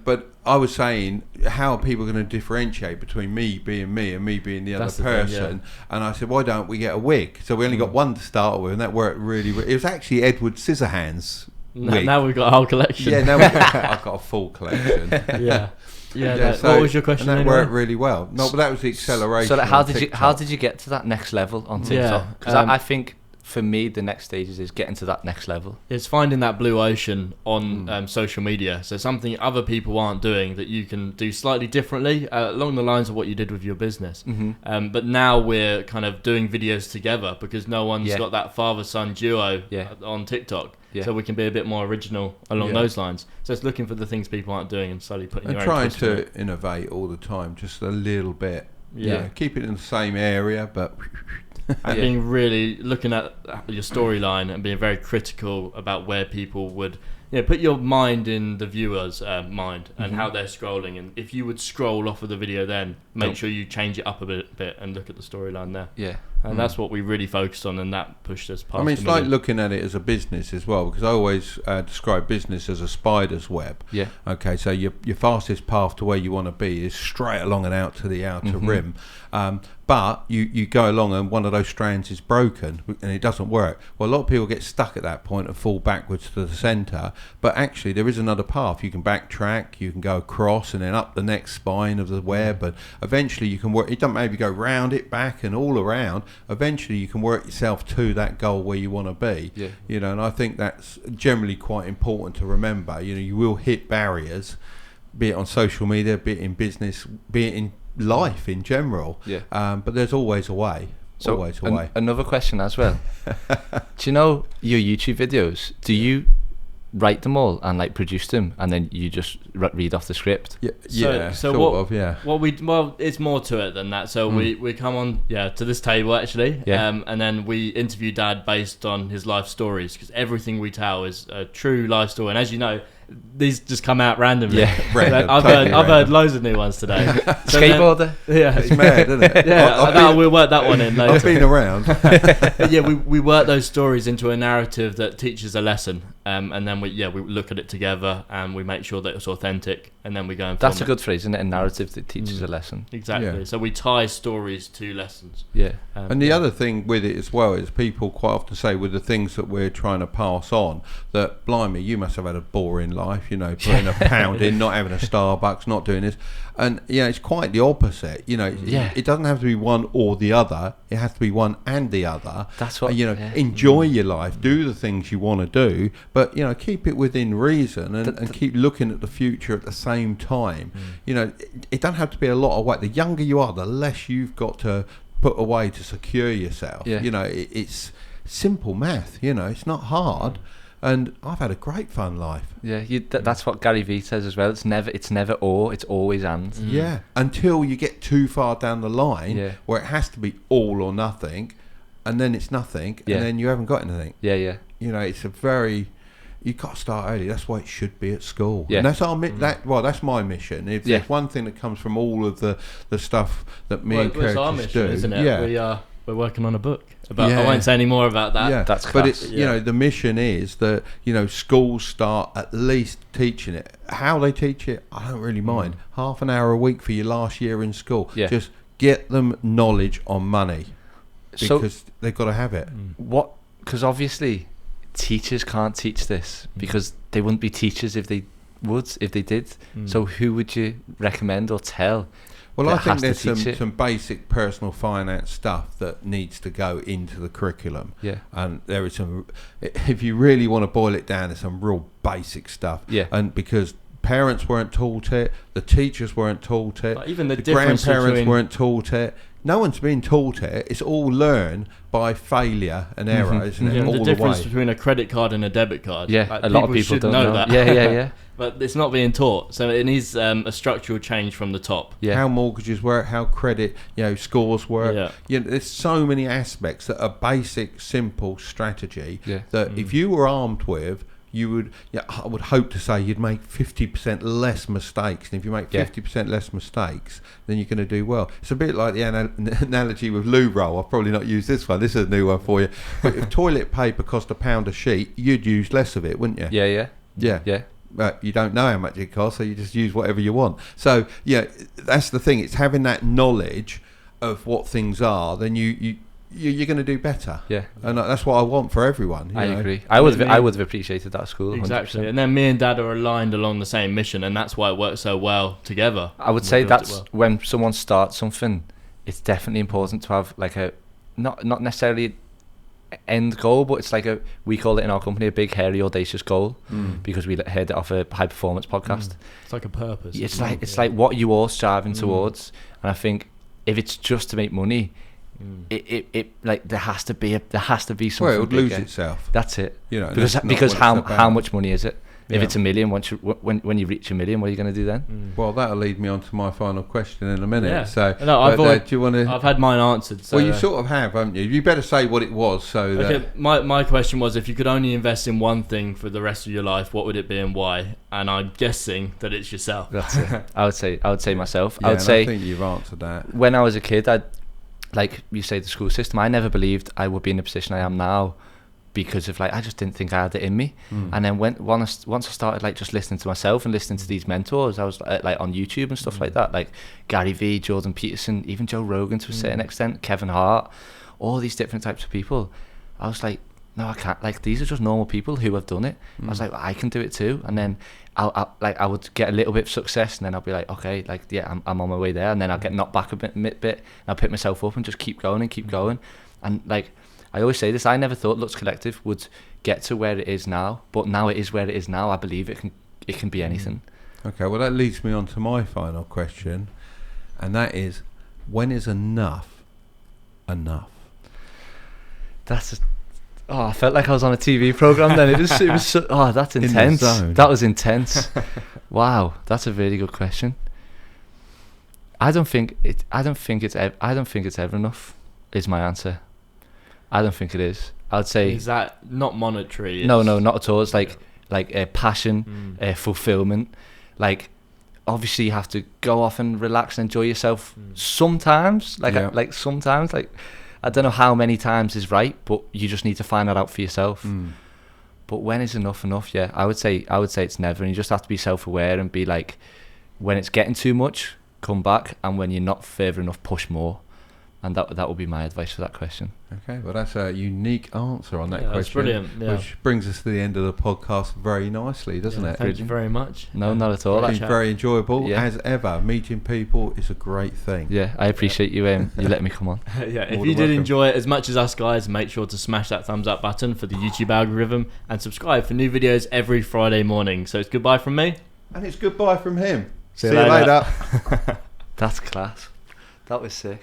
But I was saying, how are people going to differentiate between me being me and me being the other person? And I said, why don't we get a wig? So we only got one to start with, and that worked really. It was actually Edward Scissorhands wig. Now we've got a whole collection. Yeah, now I've got a full collection. What was your question? And that anyway? worked really well. No, but that was the acceleration. So how did you get to that next level on TikTok? Because I think for me the next stages is getting to that next level. It's finding that blue ocean on social media. So something other people aren't doing that you can do slightly differently, along the lines of what you did with your business. But now we're kind of doing videos together because no one's got that father-son duo on TikTok. So we can be a bit more original along those lines. So it's looking for the things people aren't doing and slowly putting your own trying twist on it. to innovate all the time, just a little bit. Keep it in the same area, but and being really looking at your storyline and being very critical about where people would put your mind in the viewer's mind and how they're scrolling, and if you would scroll off of the video, then make sure you change it up a bit and look at the storyline there. Yeah. And that's what we really focused on, and that pushed us past. I mean, it's like looking at it as a business as well, because I always describe business as a spider's web. Yeah. Okay, so your fastest path to where you want to be is straight along and out to the outer rim. But you go along and one of those strands is broken and it doesn't work. Well, a lot of people get stuck at that point and fall backwards to the centre. But actually, there is another path. You can backtrack, you can go across and then up the next spine of the web. And eventually you can work. It doesn't maybe go round it, back and all around. Eventually you can work yourself to that goal where you want to be. Yeah. You know, and I think that's generally quite important to remember. You know, you will hit barriers, be it on social media, be it in business, be it in life in general. Yeah. But there's always a way. So always a way. Another question as well. Do you know your YouTube videos? Do you write them all and like produce them, and then you just read off the script? Yeah, so sort of, yeah. Well, it's more to it than that. So we come on to this table actually, and then we interview Dad based on his life stories, because everything we tell is a true life story. And as you know, these just come out randomly. Yeah, Random, I've totally heard loads of new ones today. So Skateboarder. It's mad, isn't it? We'll work that one in later. I've been around. Yeah, we work those stories into a narrative that teaches a lesson, and then we look at it together and we make sure that it's authentic, and then we go and film That's a good phrase, isn't it? A narrative that teaches a lesson. Exactly. Yeah. So we tie stories to lessons. Yeah. And the other thing with it as well is people quite often say with the things that we're trying to pass on that, blimey, you must have had a boring life, you know, putting a pound in, not having a Starbucks, not doing this. And, you know, it's quite the opposite. You know, it doesn't have to be one or the other. It has to be one and the other. That's what, enjoy your life, do the things you want to do, but, you know, keep it within reason and keep looking at the future at the same time. You know, it doesn't have to be a lot of weight. The younger you are, the less you've got to put away to secure yourself. You know, it's simple math, you know, it's not hard. And I've had a great fun life. Yeah, that's what Gary Vee says as well. It's never or, it's always and. Yeah, until you get too far down the line where it has to be all or nothing, and then it's nothing, and then you haven't got anything. Yeah. You know, it's you got to start early. That's why it should be at school. Yeah. And that's that's my mission. If there's one thing that comes from all of the stuff that me and Curtis our mission, do, isn't it? Yeah. We're working on a book. I won't say any more about that. Yeah, that's class. But it's, you know, the mission is that, you know, schools start at least teaching it. How they teach it, I don't really mind. Half an hour a week for your last year in school. Yeah. Just get them knowledge on money, because So, they've got to have it. Because obviously teachers can't teach this, because they wouldn't be teachers if they did. So who would you recommend or tell? Well, I think there's some basic personal finance stuff that needs to go into the curriculum. Yeah. And there is some, if you really want to boil it down, there's some real basic stuff. Yeah. And because parents weren't taught it, the teachers weren't taught it, like even the grandparents weren't taught it. No one's been taught it. It's all learned by failure and error, isn't it? All the difference way. between a credit card and a debit card. Yeah, like, a lot of people don't know that. Yeah. But it's not being taught, so it needs a structural change from the top. Yeah. How mortgages work, how credit, scores work. Yeah. You know, there's so many aspects that are basic, simple strategy that if you were armed with, you would, I would hope to say you'd make 50% less mistakes. And if you make 50% less mistakes, then you're going to do well. It's a bit like the analogy with loo roll. I've probably not used this one. This is a new one for you. But if toilet paper cost £1 a sheet, you'd use less of it, wouldn't you? Yeah. But you don't know how much it costs, so you just use whatever you want. So, that's the thing. It's having that knowledge of what things are, then you're going to do better. Yeah. And that's what I want for everyone. I agree. I would have appreciated that at school. Exactly. 100%. And then me and Dad are aligned along the same mission, and that's why it works so well together. I would say that's when someone starts something, it's definitely important to have like a, not necessarily end goal, but it's like we call it in our company a big, hairy, audacious goal, because we heard it off a high performance podcast. It's like a purpose. It's like what you all striving towards. And I think if it's just to make money, it like there has to be something. Well, it would lose bigger. itself. That's it. You know, because how much money is it? If it's a million, when you reach a million, what are you going to do then? Well, that'll lead me on to my final question in a minute. Yeah. So, No, do you want to? I've had mine answered. So, Well, you sort of have, haven't you? You better say what it was. So that okay, my question was, if you could only invest in one thing for the rest of your life, what would it be and why? And I'm guessing that it's yourself. That's it. I would say myself. Yeah, I would say I think you've answered that. when I was a kid, like you say, the school system. I never believed I would be in the position I am now because of I just didn't think I had it in me. And then once I started just listening to myself and listening to these mentors, I was on YouTube and stuff like that, like Gary Vee, Jordan Peterson, even Joe Rogan to a certain extent, Kevin Hart, all these different types of people. I was like, no, I can't. These are just normal people who have done it. I was like, I can do it too. And then I would get a little bit of success, and then I'll be like, okay, I'm on my way there. And then I'll get knocked back a bit. And I'll pick myself up and just keep going and keep going. And I always say this, I never thought Lux Collective would get to where it is now, but now it is where it is now. I believe it can be anything. Okay, well that leads me on to my final question, and that is, when is enough enough? I felt like I was on a TV program then. It was that's intense. That was intense. Wow, that's a really good question. I don't think it's ever enough, is my answer. I don't think it is. I'd say, is that not monetary? No, not at all. It's like passion, fulfillment. Obviously you have to go off and relax and enjoy yourself sometimes. Sometimes, I don't know how many times is right, but you just need to find that out for yourself. But when is enough? Yeah, I would say it's never, and you just have to be self-aware and be like, when it's getting too much, come back, and when you're not further enough, push more. And that would be my advice for that question. Okay, well that's a unique answer on that question. That's brilliant. Yeah. Which brings us to the end of the podcast very nicely, doesn't it? Thank you very much. No, not at all. It's been very enjoyable as ever. Meeting people is a great thing. Yeah, I appreciate you letting me come on. If you did enjoy it as much as us guys, make sure to smash that thumbs up button for the YouTube algorithm and subscribe for new videos every Friday morning. So it's goodbye from me. And it's goodbye from him. See you later. That's class. That was sick.